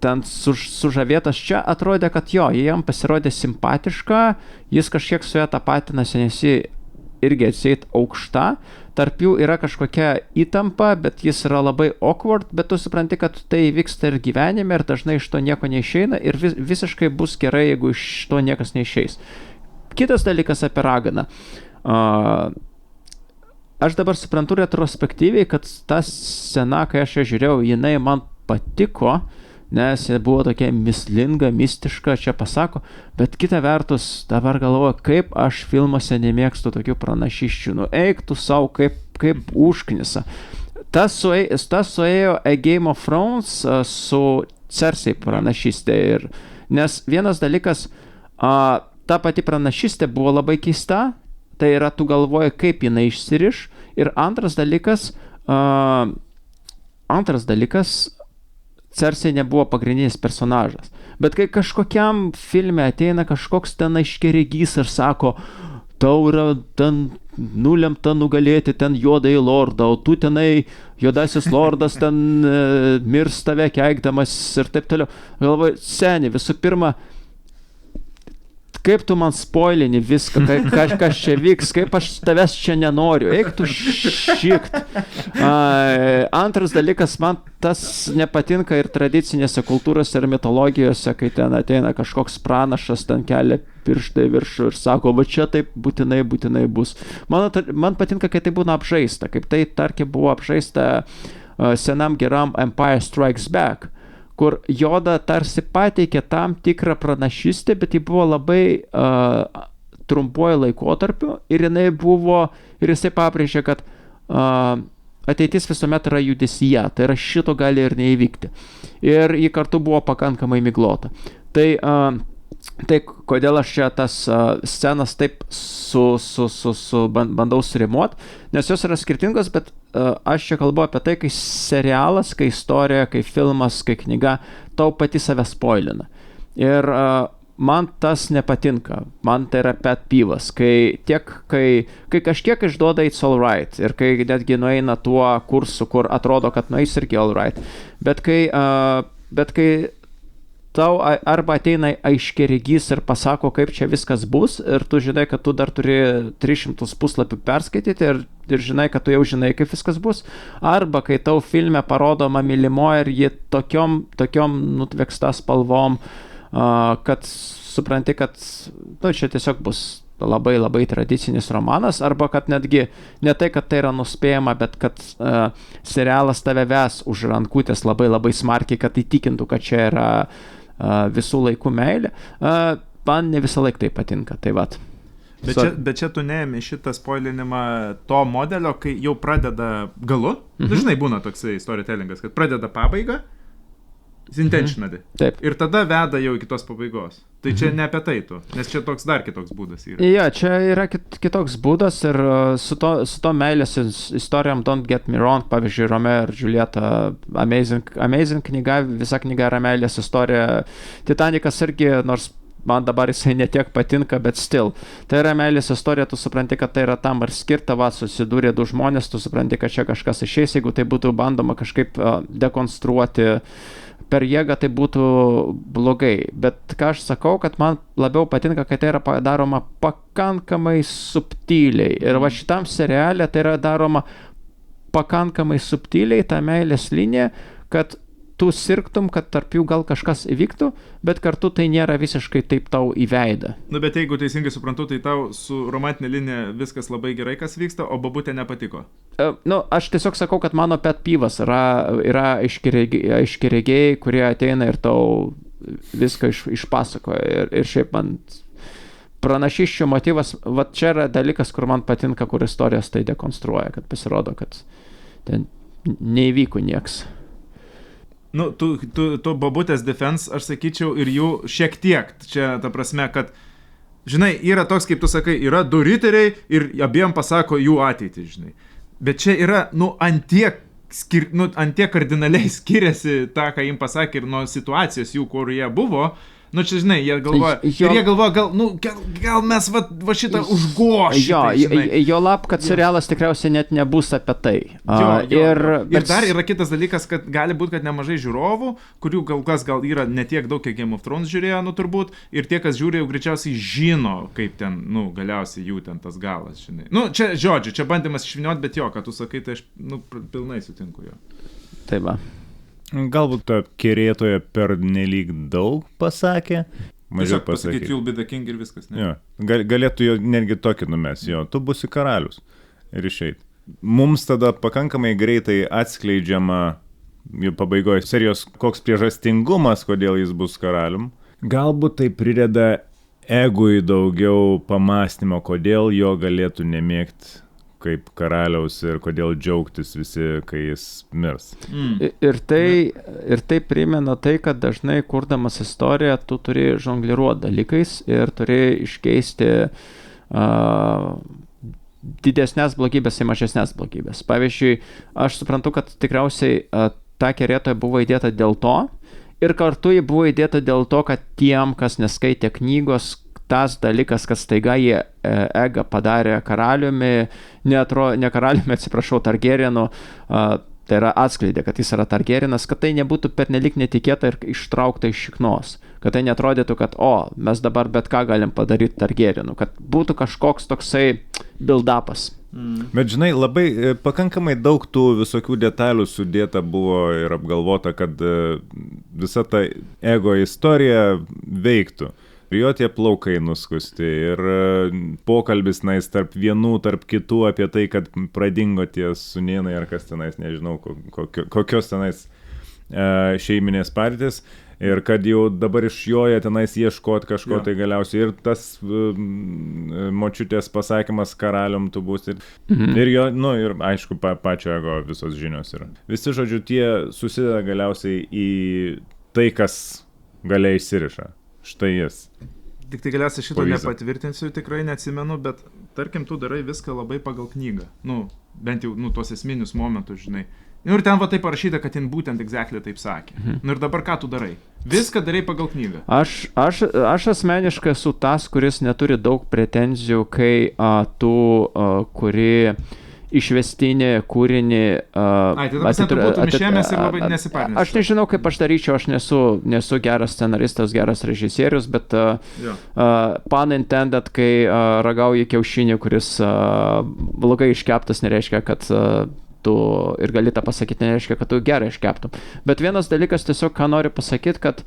ten sužavėtas. Čia atrodė, kad jam pasirodė simpatiška, jis kažkiek su ją tapatinasi, nes ji irgi atseit aukšta, tarp jų yra kažkokia įtampa, bet jis yra labai awkward, bet tu supranti, kad tai vyksta ir gyvenime ir dažnai iš to nieko neišeina ir visiškai bus gerai, jeigu iš to niekas neišeis. Kitas dalykas apie raganą. Aš dabar suprantu retrospektyviai, kad ta scena, kai aš ją žiūrėjau, jinai man patiko, nes jie buvo tokia mislinga, mistiška, čia pasako, bet kita vertus, dabar galvoju, kaip aš filmuose nemėgstu tokių pranašysčių. Eik tu savo, kaip užknisa. Tas suėjo A Game of Thrones su Cersei pranašystė. Nes vienas dalykas, ta pati pranašystė buvo labai keista, tai yra tu galvoji, kaip jinai išsiriš. Ir antras dalykas, Cersei nebuvo pagrindinis personažas. Bet kai kažkokiam filme ateina kažkoks ten aiškiaregys ir sako, tau yra ten nulemta nugalėti ten juodąjį lordą, o tu tenai juodasis lordas ten mirs tave keikdamas ir taip toliau. Galvoju, seni, visų pirma, kaip tu man spoilini viską, kas čia vyks, kaip aš tavęs čia nenoriu, eik tu šikt. Antras dalykas, man tas nepatinka ir tradicinėse kultūrose ir mitologijose, kai ten ateina kažkoks pranašas, ten kelia pirštą į viršų ir sako, va čia taip būtinai bus. Man patinka, kai tai būna apžaista, kaip tai, tarkim, buvo apžaista senam geram Empire Strikes Back, kur Yoda tarsi pateikė tam tikrą pranašystę, bet ji buvo labai trumpuoju laikotarpiu ir jisai pabrėžė, kad ateitis visuomet yra judesyje, tai yra šito gali ir neįvykti. Ir ji kartu buvo pakankamai miglota. Tai kodėl aš čia tas scenas taip bandau surimuot, nes jos yra skirtingos, bet aš čia kalbu apie tai, kai serialas, kai istorija, kai filmas, kai knyga, tau pati save spoilina. Ir man tas nepatinka, man tai yra pet peeves, kai kažkiek išduoda It's Alright ir kai netgi nueina tuo kursu, kur atrodo, kad nueis irgi Alright, bet kai tau arba ateina aiškiaregys ir pasako, kaip čia viskas bus, ir tu žinai, kad tu dar turi 300 puslapių perskaityti ir žinai, kad tu jau žinai, kaip viskas bus, arba kai tau filme parodoma mylimoji ir ji tokiom nutveksta spalvom, kad supranti, kad čia tiesiog bus labai labai tradicinis romanas, arba kad netgi ne tai, kad tai yra nuspėjama, bet kad serialas tave ves už rankutės labai labai smarkiai, kad įtikintų, kad čia yra visų laikų meilė. Man ne visą laiką tai patinka, tai vat. Bet čia tu neėmė šitą spoilinimą to modelio, kai jau pradeda galu. Dažnai būna toksai storytellingas, kad pradeda pabaigą, intentionally. Taip. Ir tada veda jau iki tos pabaigos. Tai čia ne apie tai tu, nes čia dar kitoks būdas yra. Ja, čia yra kitoks būdas ir su to meilės istorijom Don't Get Me Wrong, pavyzdžiui, Romeo ir Julieta, amazing knyga, visa knyga yra meilės istorija. Titanikas irgi, nors man dabar jisai netiek patinka, bet still. Tai yra meilės istorija, tu supranti, kad tai yra tam ir skirta, susidūrė du žmonės, tu supranti, kad čia kažkas išeis, jeigu tai būtų bandoma kažkaip dekonstruoti per jėgą, tai būtų blogai. Bet ką aš sakau, kad man labiau patinka, kad tai yra daroma pakankamai subtiliai. Ir va šitam seriale tai yra daroma pakankamai subtiliai, ta meilės linija, kad tu sirgtum, kad tarp jų gal kažkas įvyktų, bet kartu tai nėra visiškai taip tau į veidą. Bet jeigu teisingai suprantu, tai tau su romantinė linija viskas labai gerai, kas vyksta, o bobutė nepatiko. Aš tiesiog sakau, kad mano pet peeves yra aiškiaregiai, kurie ateina ir tau viską išpasakoja. Ir šiaip man pranašysčių motyvas, va čia yra dalykas, kur man patinka, kur istorijas tai dekonstruoja, kad pasirodo, kad ten neįvyko nieks. Tu bobutės defense, aš sakyčiau, ir jų šiek tiek. Čia ta prasme, kad, žinai, yra toks, kaip tu sakai, yra du riteriai ir abiem pasako jų ateitį, žinai. Bet čia yra, antiek ant tiek kardinaliai skiriasi tą, ką jim pasakė ir nuo situacijos jų, kur jie buvo. Nu, čia, žinai, jie galvoja, gal mes va šitą užgošime. Jo lab, kad serialas tikriausiai net nebus apie tai. Ir dar yra kitas dalykas, kad gali būti, kad nemažai žiūrovų, kurių gal yra ne tiek daug, kiek Game of Thrones žiūrėjo, turbūt, ir tie, kas žiūrėjo, greičiausiai žino, kaip ten, galiausiai jų ten tas galas, žinai. Čia, žodžiu, čia bandymas išviniot, bet jo, kad tu sakai, tai aš, pilnai sutinku jo. Taip va. Galbūt ta kerėtoja per nelyg daug pasakė. Mažiau pasakyti, you'll be the king ir viskas. Ne? Jo. Galėtų jo netgi tokį numes, jo, tu būsi karalius ir išeit. Mums tada pakankamai greitai atskleidžiama pabaigoje serijos koks priežastingumas, kodėl jis bus karalium. Galbūt tai prideda egui daugiau pamąstymo, kodėl jo galėtų nemėgti kaip karaliaus ir kodėl džiaugtis visi, kai jis mirs. Ir tai primena tai, kad dažnai kurdamas istoriją, tu turi žongliruoti dalykais ir turi iškeisti didesnės blogybės į mažesnės blogybės. Pavyzdžiui, aš suprantu, kad tikriausiai ta kerėtoja buvo įdėta dėl to ir kartu ji buvo įdėta dėl to, kad tiem, kas neskaitė knygos, tas dalykas, kad staiga jie Egą padarė karaliumi, ne karaliumi, atsiprašau, Targeryenu, tai yra atskleidė, kad jis yra Targeryenas, kad tai nebūtų pernelik netikėta ir ištraukta iš šiknos, kad tai netrodytų, kad mes dabar bet ką galim padaryti Targeryenu, kad būtų kažkoks toksai build-upas. Bet žinai, labai pakankamai daug tų visokių detalių sudėta buvo ir apgalvota, kad visa ta Ego istorija veiktų. Jo tie plaukai nuskusti ir pokalbis tarp vienų, tarp kitų apie tai, kad pradingo tie sūnėnai ar kas tenais, nežinau, kokios tenais šeiminės partijas ir kad jau dabar iš joje tenais ieškoti kažko tai galiausiai ir tas močiutės pasakymas karalium tu būsi ir jo, ir aišku, pačio Ego visos žinios yra. Visi, žodžiu, tie susideda galiausiai į tai, kas galiai išsiriša. Štai jis. Tik tai galiausiai šito nepatvirtinsiu, tikrai neatsimenu, bet tarkim, tu darai viską labai pagal knygą. Bent jau, tuos esminius momentus, žinai. Ir ten va taip parašyta, kad ten būtent exactly taip sakė. Ir dabar ką tu darai? Viską darai pagal knygą. Aš asmeniškai esu tas, kuris neturi daug pretenzijų, kai tu kuri išvestinį kūrinį. Tai tu būtum išėmės ir labai nesiparnęs. Aš nežinau, kaip aš daryčiau, aš nesu geras scenaristas, geras režisierius, bet pun intended, kai ragauji kiaušinį, kuris blogai iškeptas, nereiškia, kad tu ir gali tą pasakyti, nereiškia, kad tu gerai iškeptum. Bet vienas dalykas tiesiog, ką noriu pasakyti, kad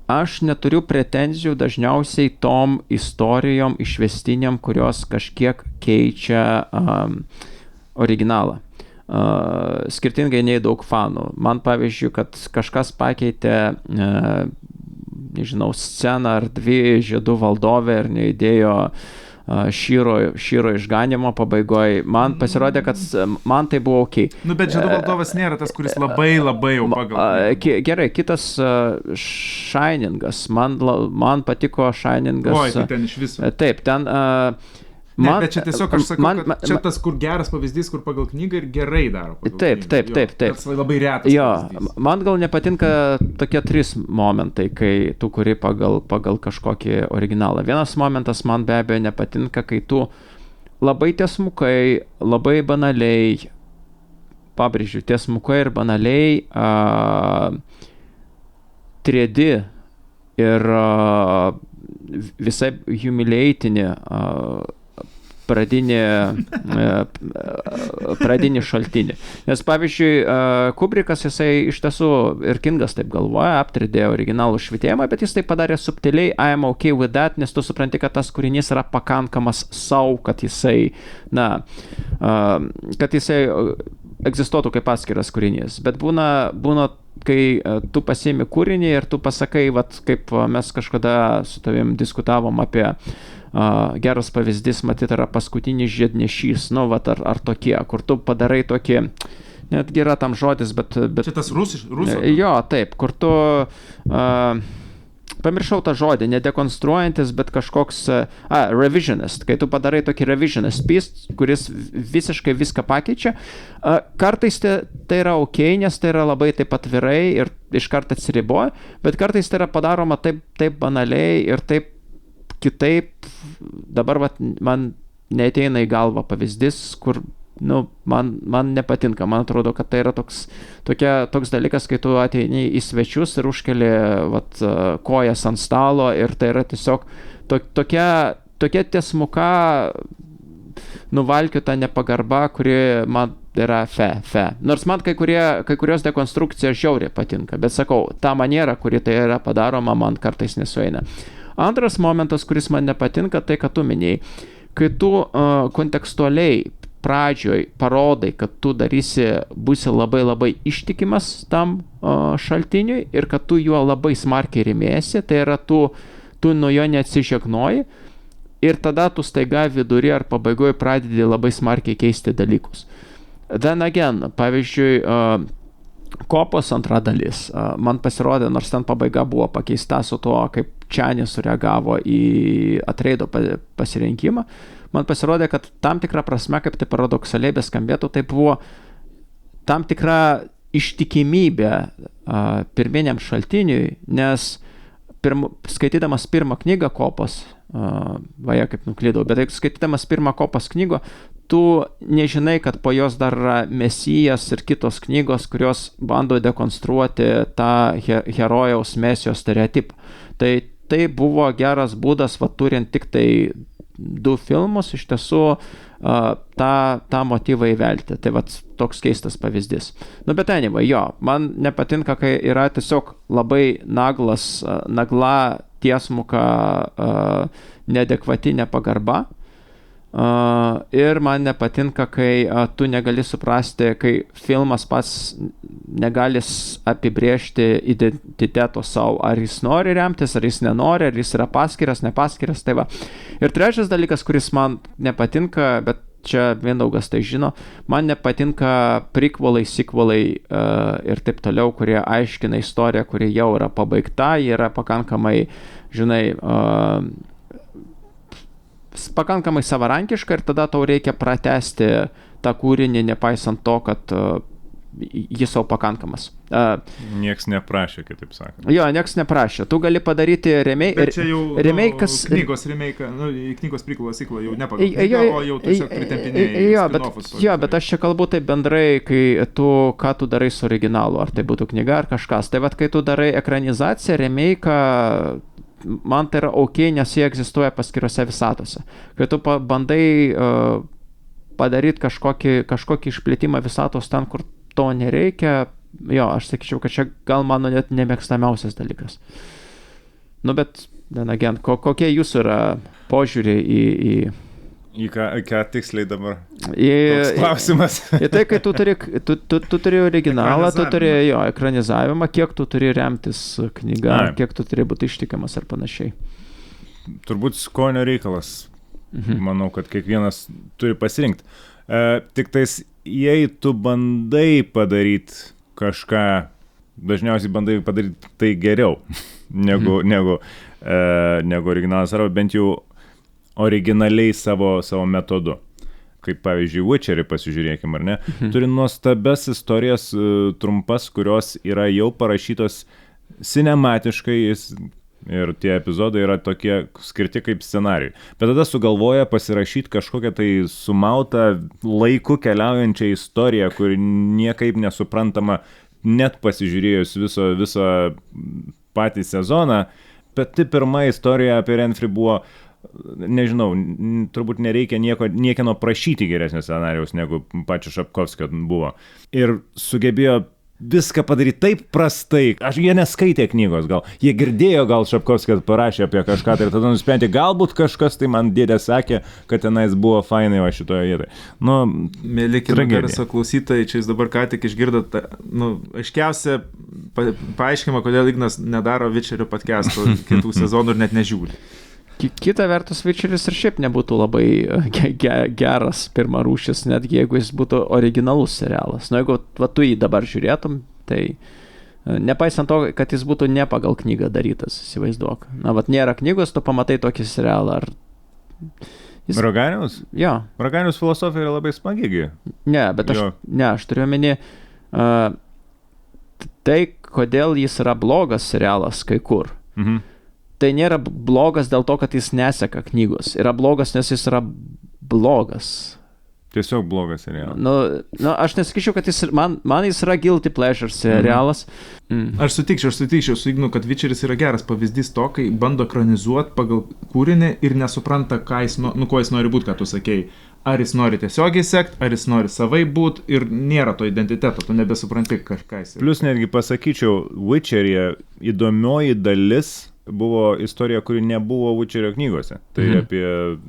aš neturiu pretenzijų dažniausiai tom istorijom išvestiniam, kurios kažkiek keičia originalą. Skirtingai nei daug fanų. Man pavyzdžiui, kad kažkas pakeitė, nežinau, sceną ar dvi Žiedų valdovė ir neįdėjo Šyro išganimo pabaigoje. Man pasirodė, kad man tai buvo ok. Bet Žiedų valdovas nėra tas, kuris labai jau pagal. Gerai, kitas Shiningas. Man patiko Shiningas. Tai ten iš viso. Taip, ten... bet čia tiesiog aš sakau, kad čia tas, kur geras pavyzdys, kur pagal knygą ir gerai daro. Taip. Tas labai retas pavyzdys. Man gal nepatinka tokie 3 momentai, kai tu kuri pagal kažkokį originalą. Vienas momentas man be abejo nepatinka, kai tu labai tiesmukai, labai banaliai, pabrėžiu, tiesmukai ir banaliai triedi ir visai humiliatinį pradinį šaltinį. Nes pavyzdžiui, Kubrikas, jisai iš tiesų ir Kingas taip galvoja, aptardė originalų švytėjimą, bet jis tai padarė subtiliai, I am okay with that, nes tu supranti, kad tas kūrinys yra pakankamas savo, kad jisai egzistuotų kaip atskiras kūrinys. Bet būna kai tu pasiimi kūrinį ir tu pasakai, kaip mes kažkada su tavim diskutavom apie geras pavyzdys, matyt, yra paskutinis žiednešys, ar tokie, kur tu padarai tokį, netgi yra tam žodis, bet... Čia tas rusų? Jo, taip, kur tu pamiršau tą žodį, ne dekonstruojantis, bet kažkoks revisionist, kai tu padarai tokį revisionist piece, kuris visiškai viską pakeičia. Kartais tai yra ok, nes tai yra labai taip atvirai ir iš karto atsiriboja, bet kartais tai yra padaroma taip banaliai ir taip kitaip. Dabar man neateina į galvą pavyzdys, kur man nepatinka. Man atrodo, kad tai yra toks dalykas, kai tu ateini į svečius ir užkeli kojas ant stalo ir tai yra tiesiog tokia tiesmuka nuvalkiota nepagarba, kuri man yra fe. Nors man kai kurios dekonstrukcijos žiauriai patinka, bet sakau, ta maniera, kuri tai yra padaroma, man kartais nesueina. Antras momentas, kuris man nepatinka, tai, kad tu minėjai, kai tu kontekstualiai pradžioj parodai, kad tu būsi labai labai ištikimas tam šaltiniui ir kad tu juo labai smarkiai remiesi, tai yra tu nuo jo neatsižegnoji ir tada tu staiga vidury ar pabaigoje pradedi labai smarkiai keisti dalykus. Then again, pavyzdžiui, Kopos antra dalis, man pasirodė, nors ten pabaiga buvo pakeista su to, kaip Čani sureagavo į Atreido pasirinkimą, man pasirodė, kad tam tikrą prasme, kaip tai paradoksaliai beskambėtų, tai buvo tam tikra ištikimybė pirminiam šaltiniui, nes skaitydamas pirmą knygą Kopos, kaip nuklydau, bet skaitydamas pirmą Kopos knygą, tu nežinai, kad po jos dar yra Mesijas ir kitos knygos, kurios bando dekonstruoti tą herojaus mesijos stereotipą. Tai buvo geras būdas, turint tik tai 2 filmus, iš tiesų tą motyvą įvelti. Tai toks keistas pavyzdys. Bet anyway, man nepatinka, kai yra tiesiog labai nagla tiesmuka neadekvati nepagarba. Ir man nepatinka, kai tu negali suprasti, kai filmas pats negali apibrėžti identiteto savo, ar jis nori remtis, ar jis nenori, ar jis yra paskiras, nepaskiras. Tai va. Ir trečias dalykas, kuris man nepatinka, bet čia Mindaugas tai žino, man nepatinka prequelai, sequelai ir taip toliau, kurie aiškina istoriją, kuri jau yra pabaigta, jie yra pakankamai, pakankamai savarankiška ir tada tau reikia pratęsti tą kūrinį, nepaisant to, kad jis jau pakankamas. Nieks neprašė, kitaip sakant. Nieks neprašė. Tu gali padaryti Bet čia jau knygos prequelą jau nepagal, o jau tiesiog pritempinėjai. Bet aš čia kalbu taip bendrai, ką tu darai su originalu, ar tai būtų knyga ar kažkas. Tai kai tu darai ekranizaciją, remake'ą, man tai yra ok, nes jie egzistuoja paskirose visatose. Kai tu bandai padaryti kažkokį išplėtimą visatos ten, kur to nereikia, aš sakyčiau, kad čia gal mano net nemėgstamiausias dalykas. Bet, kokie jūsų yra požiūriai į ką tiksliai dabar? Toks klausimas. Į tai, kai tu turi originalą, tu turi ekranizavimą, kiek tu turi remtis knygą, kiek tu turi būti ištikimas ar panašiai. Turbūt skonio reikalas. Manau, kad kiekvienas turi pasirinkti. Tik tais, jei tu bandai padaryti kažką, dažniausiai bandai padaryti tai geriau negu originalas, arba bent jau originaliai savo metodu. Kaip pavyzdžiui, Witcherį pasižiūrėkim, ar ne? Turi nuostabias istorijas trumpas, kurios yra jau parašytos cinematiškai ir tie epizodai yra tokie skirti kaip scenarijai. Bet tada sugalvoja pasirašyti kažkokią tai sumautą laiku keliaujančią istoriją, kuri niekaip nesuprantama net pasižiūrėjus visą patį sezoną. Bet tai pirma istorija apie Renfri buvo, nežinau, turbūt nereikia niekieno prašyti geresnio scenarijaus negu pačio Šapkovskio buvo. Ir sugebėjo viską padaryti taip prastai. Jie neskaitė knygos, gal. Jie girdėjo, gal Šapkovskis parašė apie kažką, tai tada nusprendė, galbūt kažkas, tai man dėdė sakė, kad tenais buvo fainai va šitoje vietoje. Mėly kino garso klausytojai, čia jūs dabar ką tik išgirdot, aiškiausia paaiškima, kodėl Ignas nedaro Witcherio podcast'o kitų sezonų ir net nežiūri. Kita vertus, Witcheris ir šiaip nebūtų labai geras pirma rūšis, netgi jeigu jis būtų originalus serialas. Jeigu tu jį dabar žiūrėtum, tai Nepaisant to, kad jis būtų ne pagal knygą darytas, įsivaizduok. Na, vat nėra knygos, tu pamatai tokį serialą. Raganiaus? Jo. Raganiaus filosofija yra labai smagigi. Ne, bet aš turiu omeny tai, kodėl jis yra blogas serialas kai kur. Tai nėra blogas dėl to, kad jis neseka knygos. Yra blogas, nes jis yra blogas. Tiesiog blogas serialas. Aš nesakyčiau, kad man jis yra guilty pleasure serialas. Aš sutikčiau su Ignu, kad Witcheris yra geras pavyzdys to, kai bando ekranizuoti pagal kūrinį ir nesupranta, ko jis nori būti, ką tu sakėjai. Ar jis nori tiesiogiai sekti, ar jis nori savai būti ir nėra to identiteto, tu nebesupranti, ką jis yra. Plus netgi pasakyčiau, Witcheryje įdomioji dalis buvo istorija, kuri nebuvo Witcherio knygose. Tai apie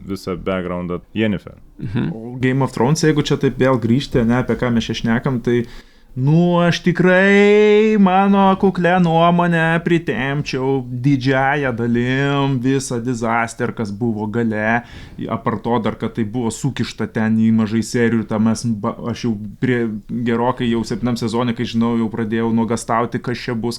visą backgroundą Yennefer. O Game of Thrones, jeigu čia taip vėl grįžti, ne apie ką mes čia šnekam, tai aš tikrai mano kuklę nuomonę pritempčiau didžiąją dalim visą disaster, kas buvo gale, aparto dar, kad tai buvo sukišta ten į mažai serijų, aš jau gerokai jau 7 sezone, kai žinau, jau pradėjau nuogastauti, kas čia bus,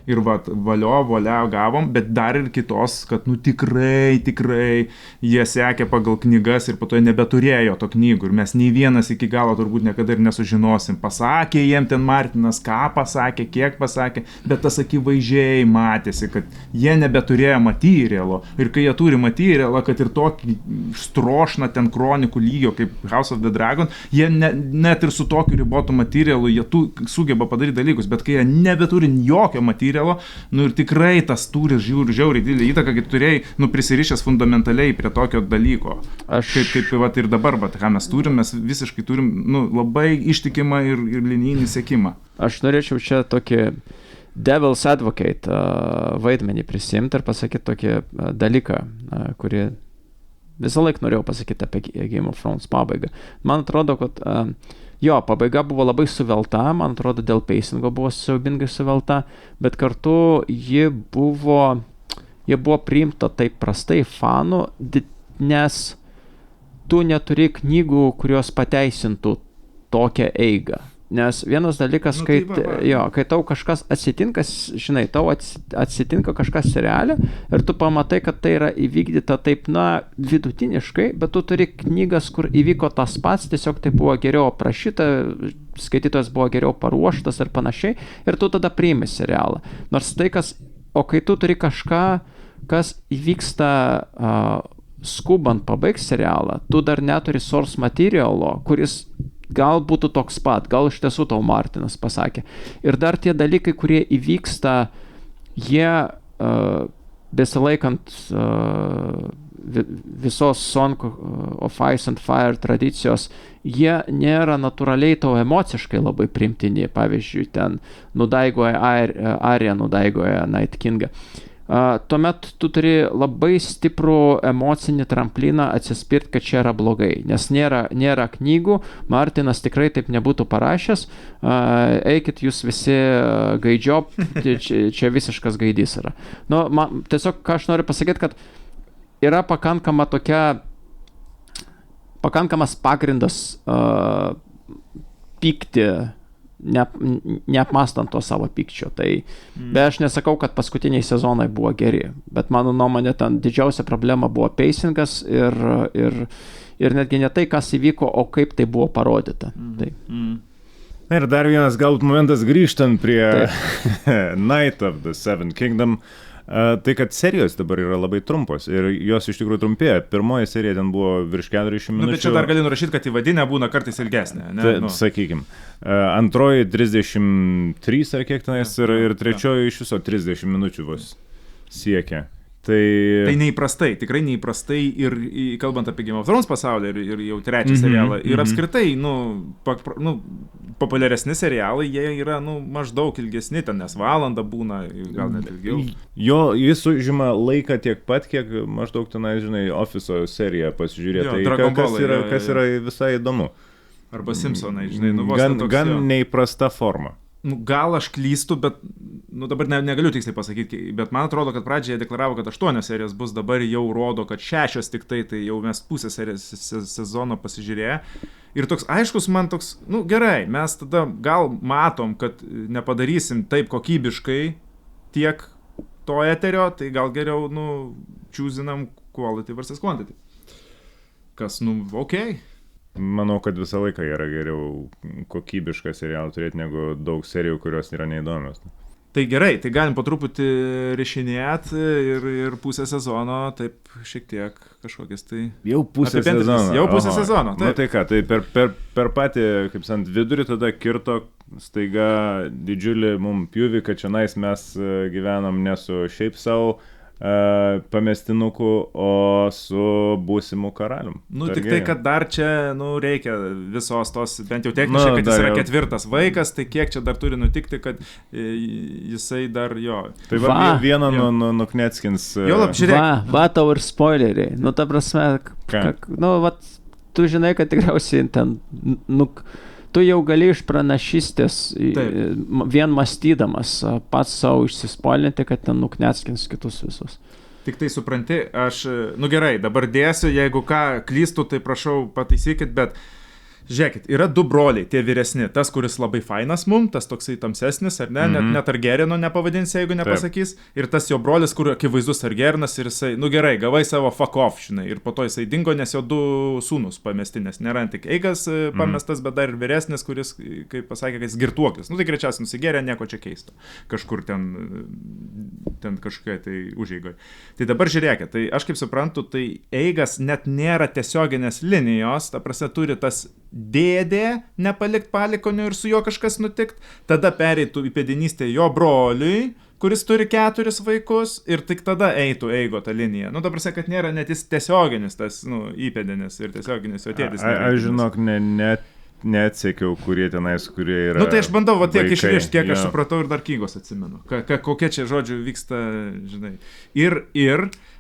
ir valia gavom, bet dar ir kitos, kad tikrai jie sekė pagal knygas ir po to nebeturėjo to knygų ir mes nei vienas iki galo turbūt niekada ir nesužinosim. Pasakė jiem ten Martinas, ką pasakė, kiek pasakė, bet tas akivaizdžiai matėsi, kad jie nebeturėjo materialo. Ir kai jie turi materialą, kad ir tokį strošną ten kronikų lygio kaip House of the Dragon, jie net ir su tokiu ribotu materialu, jie sugeba padaryti dalykus, bet kai jie nebeturi jokio materialo, ir tikrai tas turi žiauriai didelį įtaką, kad turėjai prisirišęs fundamentaliai prie tokio dalyko. Kaip ir dabar, ką mes turim, mes visiškai turim labai ištikimą ir linijinį sekimą. Aš norėčiau čia tokį devil's advocate vaidmenį prisimti ir pasakyti tokį dalyką, kurį visą laiką norėjau pasakyti apie Game of Thrones pabaigą. Man atrodo, kad pabaiga buvo labai suvelta, man atrodo, dėl pacingo buvo siaubingai suvelta, bet kartu ji buvo priimta taip prastai fanų, nes tu neturi knygų, kurios pateisintų tokią eigą. Nes vienas dalykas, kai tau kažkas atsitinka, žinai, tau atsitinka kažkas seriale ir tu pamatai, kad tai yra įvykdyta taip, vidutiniškai, bet tu turi knygas, kur įvyko tas pats, tiesiog tai buvo geriau aprašyta, skaitytojas buvo geriau paruoštas ir panašiai, ir tu tada priimi serialą. Nors tai, kai tu turi kažką, kas įvyksta skubant pabaigti serialą, tu dar neturi source materialo, kuris gal būtų toks pat, gal iš tiesų tau Martinas pasakė. Ir dar tie dalykai, kurie įvyksta, jie besilaikant visos Song of Ice and Fire tradicijos, jie nėra natūraliai tau emociškai labai primtini. Pavyzdžiui, ten Arya nudaigoja Night Kingą. Tuomet tu turi labai stiprų emocinį trampliną atsispirti, kad čia yra blogai, nes nėra knygų, Martinas tikrai taip nebūtų parašęs, eikit jūs visi gaidžiop, čia visiškas gaidys yra. Tiesiog, ką aš noriu pasakyti, kad yra pakankamas pagrindas pykti, neapmastant to savo pykčio. Bet aš nesakau, kad paskutiniai sezonai buvo geri, bet mano nuomonė, ten didžiausia problema buvo pacingas ir netgi ne tai, kas įvyko, o kaip tai buvo parodyta. Ir dar vienas galbūt momentas grįžtant prie Night of the Seven Kingdom, tai kad serijos dabar yra labai trumpos ir jos iš tikrųjų trumpėja. Pirmoji serija ten buvo virš 40 minučių. Bet čia dar gali nurašyti, kad įvadinė būna kartais ilgesnė. Sakykim. Antroji 33 ar kiek tenais ir trečioji iš viso 30 minučių vos siekia. Tai neįprastai, tikrai neįprastai ir kalbant apie Game of Thrones pasaulį ir jau trečią serialą. Ir apskritai, populiaresni serialai, jie yra maždaug ilgesni, ten nes valandą būna, gal net ilgiau. Jis užima laiką tiek pat, kiek maždaug tenai, žinai, Office'o seriją pasižiūrėti. Kas yra visai įdomu. Arba Simpsonai, žinai, gan neįprasta forma. gal aš klystu, bet dabar negaliu tiksliai pasakyti, bet man atrodo, kad pradžioje deklaravo, kad 8 serijos bus, dabar jau rodo, kad 6 tik tai jau mes pusę sezono pasižiūrėję. Ir toks aiškus man toks, gerai, mes tada gal matom, kad nepadarysim taip kokybiškai tiek to eterio, tai gal geriau, chooseinam quality versus quantity. Kas, okei. Manau, kad visą laiką yra geriau kokybišką serialą turėti negu daug serijų, kurios yra neįdomios. Tai gerai, tai galim po truputį rišinėti ir pusę sezono, taip šiek tiek kažkokias tai... Jau pusę sezono. Jau pusę sezono, taip. Tai ką, tai per patį, kaip sant, vidurį tada kirto staiga didžiulį mum pjūvį, kad čianais mes gyvenam ne su šiaip savo pamestinukų, o su būsimu karalium. Tik tai, kad dar čia, reikia visos tos, bent jau techniškai, kad jis yra 4 vaikas, tai kiek čia dar turi nutikti, kad jisai dar jo. Tai vieną nuknetskins. Va tau ir spoileriai. Ta prasme, tu žinai, kad tikriausiai ten, tu jau gali iš pranašystės vien mąstydamas pats savo išsispoilinti, kad ten nuknetskins kitus visus. Tik tai supranti, aš, gerai, dabar dėsiu, jeigu ką klystu, tai prašau pataisykit, bet žiūrėkit, yra 2 broliai, tie vyresni, tas, kuris labai fainas mum, tas toksai tamsesnis, ar ne, net Targaryen'o nepavadinsi, jeigu nepasakys, ir tas jo brolis, kur akivaizdus Targaryenas, ir jisai, gerai, gavai savo fuck off, žinai, ir po to jisai dingo, nes jo 2 sūnus pamesti, nes nėra tik Eigas pamestas, bet dar ir vyresnis, kuris, kaip pasakė, kad jis girtuoklis, tai greičiausiai nusigėrė, nieko čia keisto, kažkur ten kažkokia tai užeigoje. Tai dabar žiūrėkit, tai aš kaip suprantu, tai Eigas net nėra tiesioginės linijos, ta prasme turi tas dėdė nepalikt palikonių ir su juo kažkas nutikt, tada pereitų į pėdinystę jo broliui, kuris turi 4 vaikus ir tik tada eitų Eigo tą liniją. Ta prasme, kad nėra net jis tiesioginis tas, įpėdinis ir tiesioginis jo tėtis. Aš žinok, neatsekiau, kurie tenais, kurie yra. Tai aš bandau tiek išrišti, kiek aš supratau ir dar knygos atsimenu. Kokie čia žodžių vyksta, žinai. Ir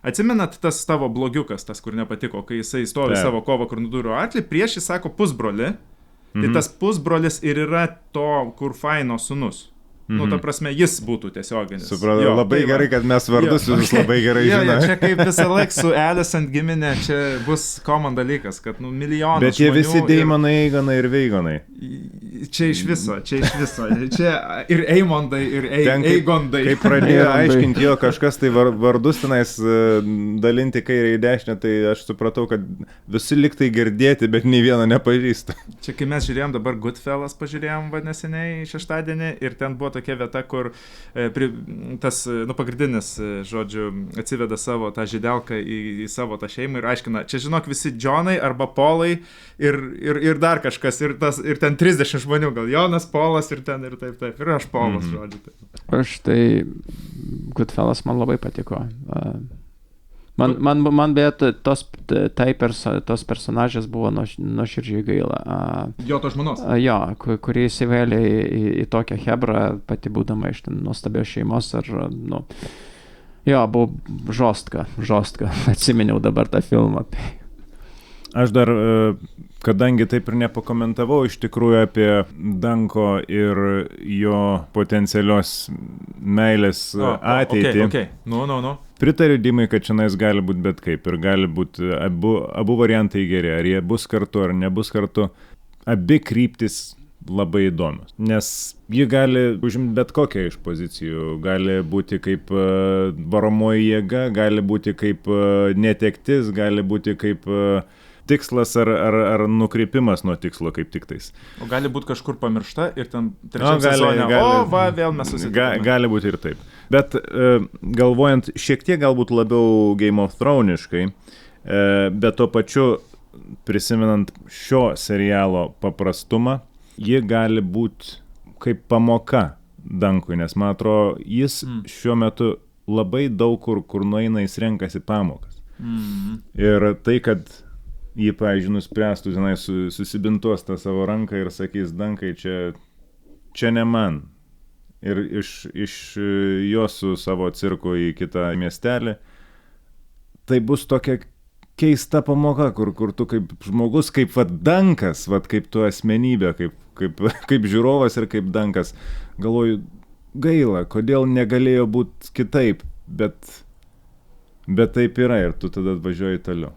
atsimenat tas tavo blogiukas, tas, kur nepatiko, kai jisai stovi savo kovą, kur nudūro arklį, prieš jis sako pusbrolį, tai tas pusbrolis ir yra to, kur Faino sūnus. Ta prasme, jis būtų tiesioginis. Supratau, labai gerai, kad mes vardus visus labai gerai žinome. Čia kaip visą laiką su Alicent giminė, čia bus common dalykas, kad milijonas žmonių. Bet jie visi Deimonai, Eigonai ir Veigonai. Čia iš viso. Čia ir Eimondai, ir Eigondai. Kai pradėjo aiškinti jo kažkas, tai vardus tenais dalinti kairę į dešinę, tai aš supratau, kad visi liktai girdėti, bet nei vieno nepažįsta. Čia kai mes žiūrėjom, dabar Goodfellas pažiūrėjom neseniai šeštadienį ir ten buvo tokia vieta, kur tas, pagrindinis, žodžiu, atsiveda savo tą žydelką į savo tą šeimą ir aiškina, čia žinok visi Džonai arba Polai ir dar kažkas, ir ten 30 žmonių, gal Jonas, Polas ir ten ir taip, ir aš Polas, žodžiu. Aš tai Goodfellas man labai patiko. Man bet tos personažės buvo nuoširdžiai gaila. Jo, to žmonos? Jo, kurį įsivėlė į tokią hebrą, pati būdama iš nuostabios šeimos. Jo, buvo žostka. Atsiminiau dabar tą filmą. Aš dar, kadangi taip ir nepakomentavau iš tikrųjų apie Danko ir jo potencialios meilės ateitį. Okay. No. Pritariu Dimai, kad šiandien gali būti bet kaip ir gali būti abu variantai geri, ar jie bus kartu ar nebus kartu. Abi kryptis labai įdomios, nes ji gali užimti bet kokią iš pozicijų, gali būti kaip varomoji jėga, gali būti kaip netektis, gali būti kaip tikslas ar nukreipimas nuo tikslo kaip tik tais. O gali būti kažkur pamiršta ir ten trečiam sezone, vėl mes susitikome. Gali būti ir taip. Bet galvojant šiek tiek galbūt labiau Game of Thrones-iškai, bet tuo pačiu prisimenant šio serialo paprastumą, ji gali būti kaip pamoka Dankui, nes man atrodo, jis šiuo metu labai daug kur nueina, jis renkasi pamokas. Ir tai, kad jį, pavyzdžiui, nuspręstų, žinai, susibintuos tą savo ranką ir sakys, Dankai, čia ne man. Ir iš jo su savo cirku į kitą miestelį, tai bus tokia keista pamoka, kur tu kaip žmogus, kaip Dankas, kaip tu asmenybė, kaip žiūrovas ir kaip Dankas. Galvoju, gaila, kodėl negalėjo būti kitaip, bet taip yra ir tu tada atvažiuoji toliau.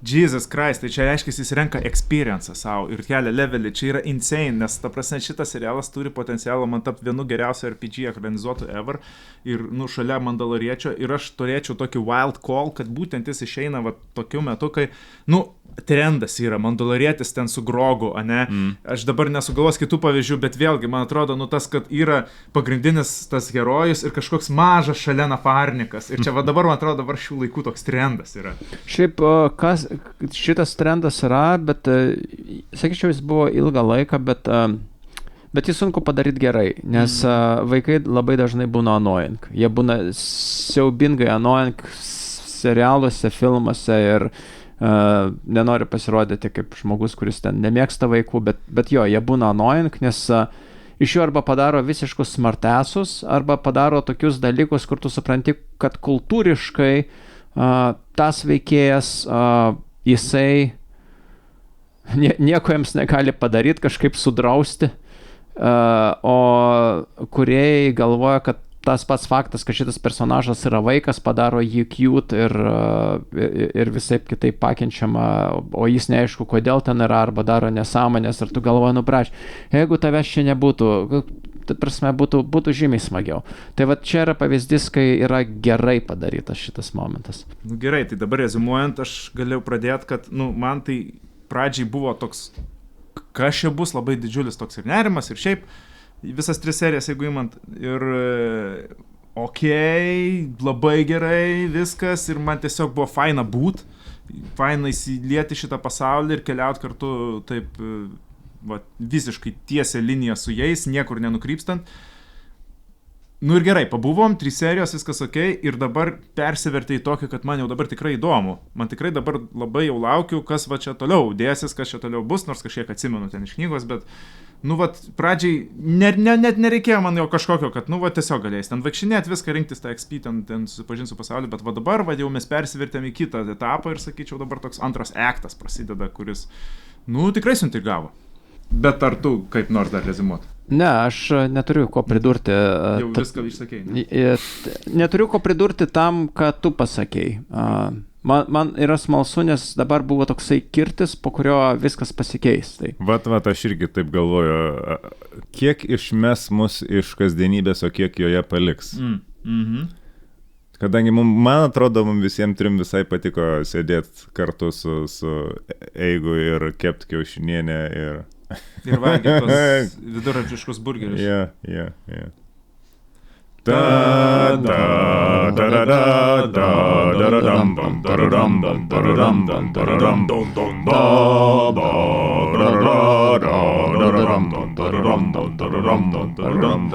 Jesus Christ, tai čia reiškia, jis renka experience savo ir kelia levelį, čia yra insane, nes ta prasme šitas serialas turi potencialą man tapti vienu geriausiu RPG ekranizuotų ever ir šalia Mandaloriečio ir aš turėčiau tokį wild call, kad būtent jis išeina tokiu metu, kai, trendas yra, Mandalorietis ten su Grogu, ane, aš dabar nesugalvos kitų pavyzdžių, bet vėlgi, man atrodo, tas, kad yra pagrindinis tas herojus ir kažkoks mažas šalia nafarnikas ir čia dabar, man atrodo, dabar šių laikų toks trendas yra. Šiaip, šitas trendas yra, bet, sakyčiau, jis buvo ilgą laiką, bet jis sunku padaryti gerai, nes vaikai labai dažnai būna annoying. Jie būna siaubingai annoying serialuose, filmuose ir nenori pasirodyti kaip žmogus, kuris ten nemėgsta vaikų, bet jie būna annoying, nes iš jų arba padaro visiškus smartesus, arba padaro tokius dalykus, kur tu supranti, kad kultūriškai tas veikėjas, jisai nieko jiems negali padaryti, kažkaip sudrausti, o kūrėjai galvoja, kad tas pats faktas, kad šitas personažas yra vaikas, padaro jį cute ir visaip kitaip pakenčiama, o jis neaišku, kodėl ten yra, arba daro nesąmonės, ir tu galvoji, jeigu tavęs čia nebūtų, tai prasme, būtų žymiai smagiau. Tai čia yra pavyzdys, kai yra gerai padarytas šitas momentas. Gerai, tai dabar rezimuojant, aš galėjau pradėti, kad, man tai pradžiai buvo toks, kas čia bus, labai didžiulis toks ir nerimas, ir šiaip visas 3 serijas, jeigu imant, ir labai gerai viskas, ir man tiesiog buvo faina būt, faina įsilieti šitą pasaulį ir keliauti kartu taip visiškai tiesia linija su jais, niekur nenukrypstant. Ir gerai, pabuvom, 3 serijos, viskas ok, ir dabar persivertė į tokį, kad man jau dabar tikrai įdomu. Man tikrai dabar labai jau laukiu, kas čia toliau dėsis, kas čia toliau bus, nors kažkiek atsimenu ten iš knygos, bet pradžiai net nereikėjo man jau kažkokio, kad tiesiog galės ten vaikšinėti, viską rinktis tą XP, ten susipažinti su pasauliu, bet dabar jau mes persivertėm į kitą etapą ir sakyčiau, dabar toks antras aktas prasideda, kuris, tikrai suintrigavo. Bet ar tu kaip nors dar rezimuot? Ne, aš neturiu ko pridurti. Jau viską išsakei, ne? Neturiu ko pridurti tam, ką tu pasakei. Man yra smalsu, nes dabar buvo toksai kirtis, po kurio viskas pasikeis. Tai. Aš irgi taip galvoju, kiek išmes mus iš kasdienybės, o kiek joje paliks. Kadangi man atrodo, mums visiems 3 visai patiko sėdėti kartu su Eigu ir kepti kiaušinienę ir valgyti tos viduramžiškus burgerius. Yeah. Da da da da da da da dum bum da dum bum da dum bum da dum dum dum da da da da da da dum bum da dum bum da dum bum da dum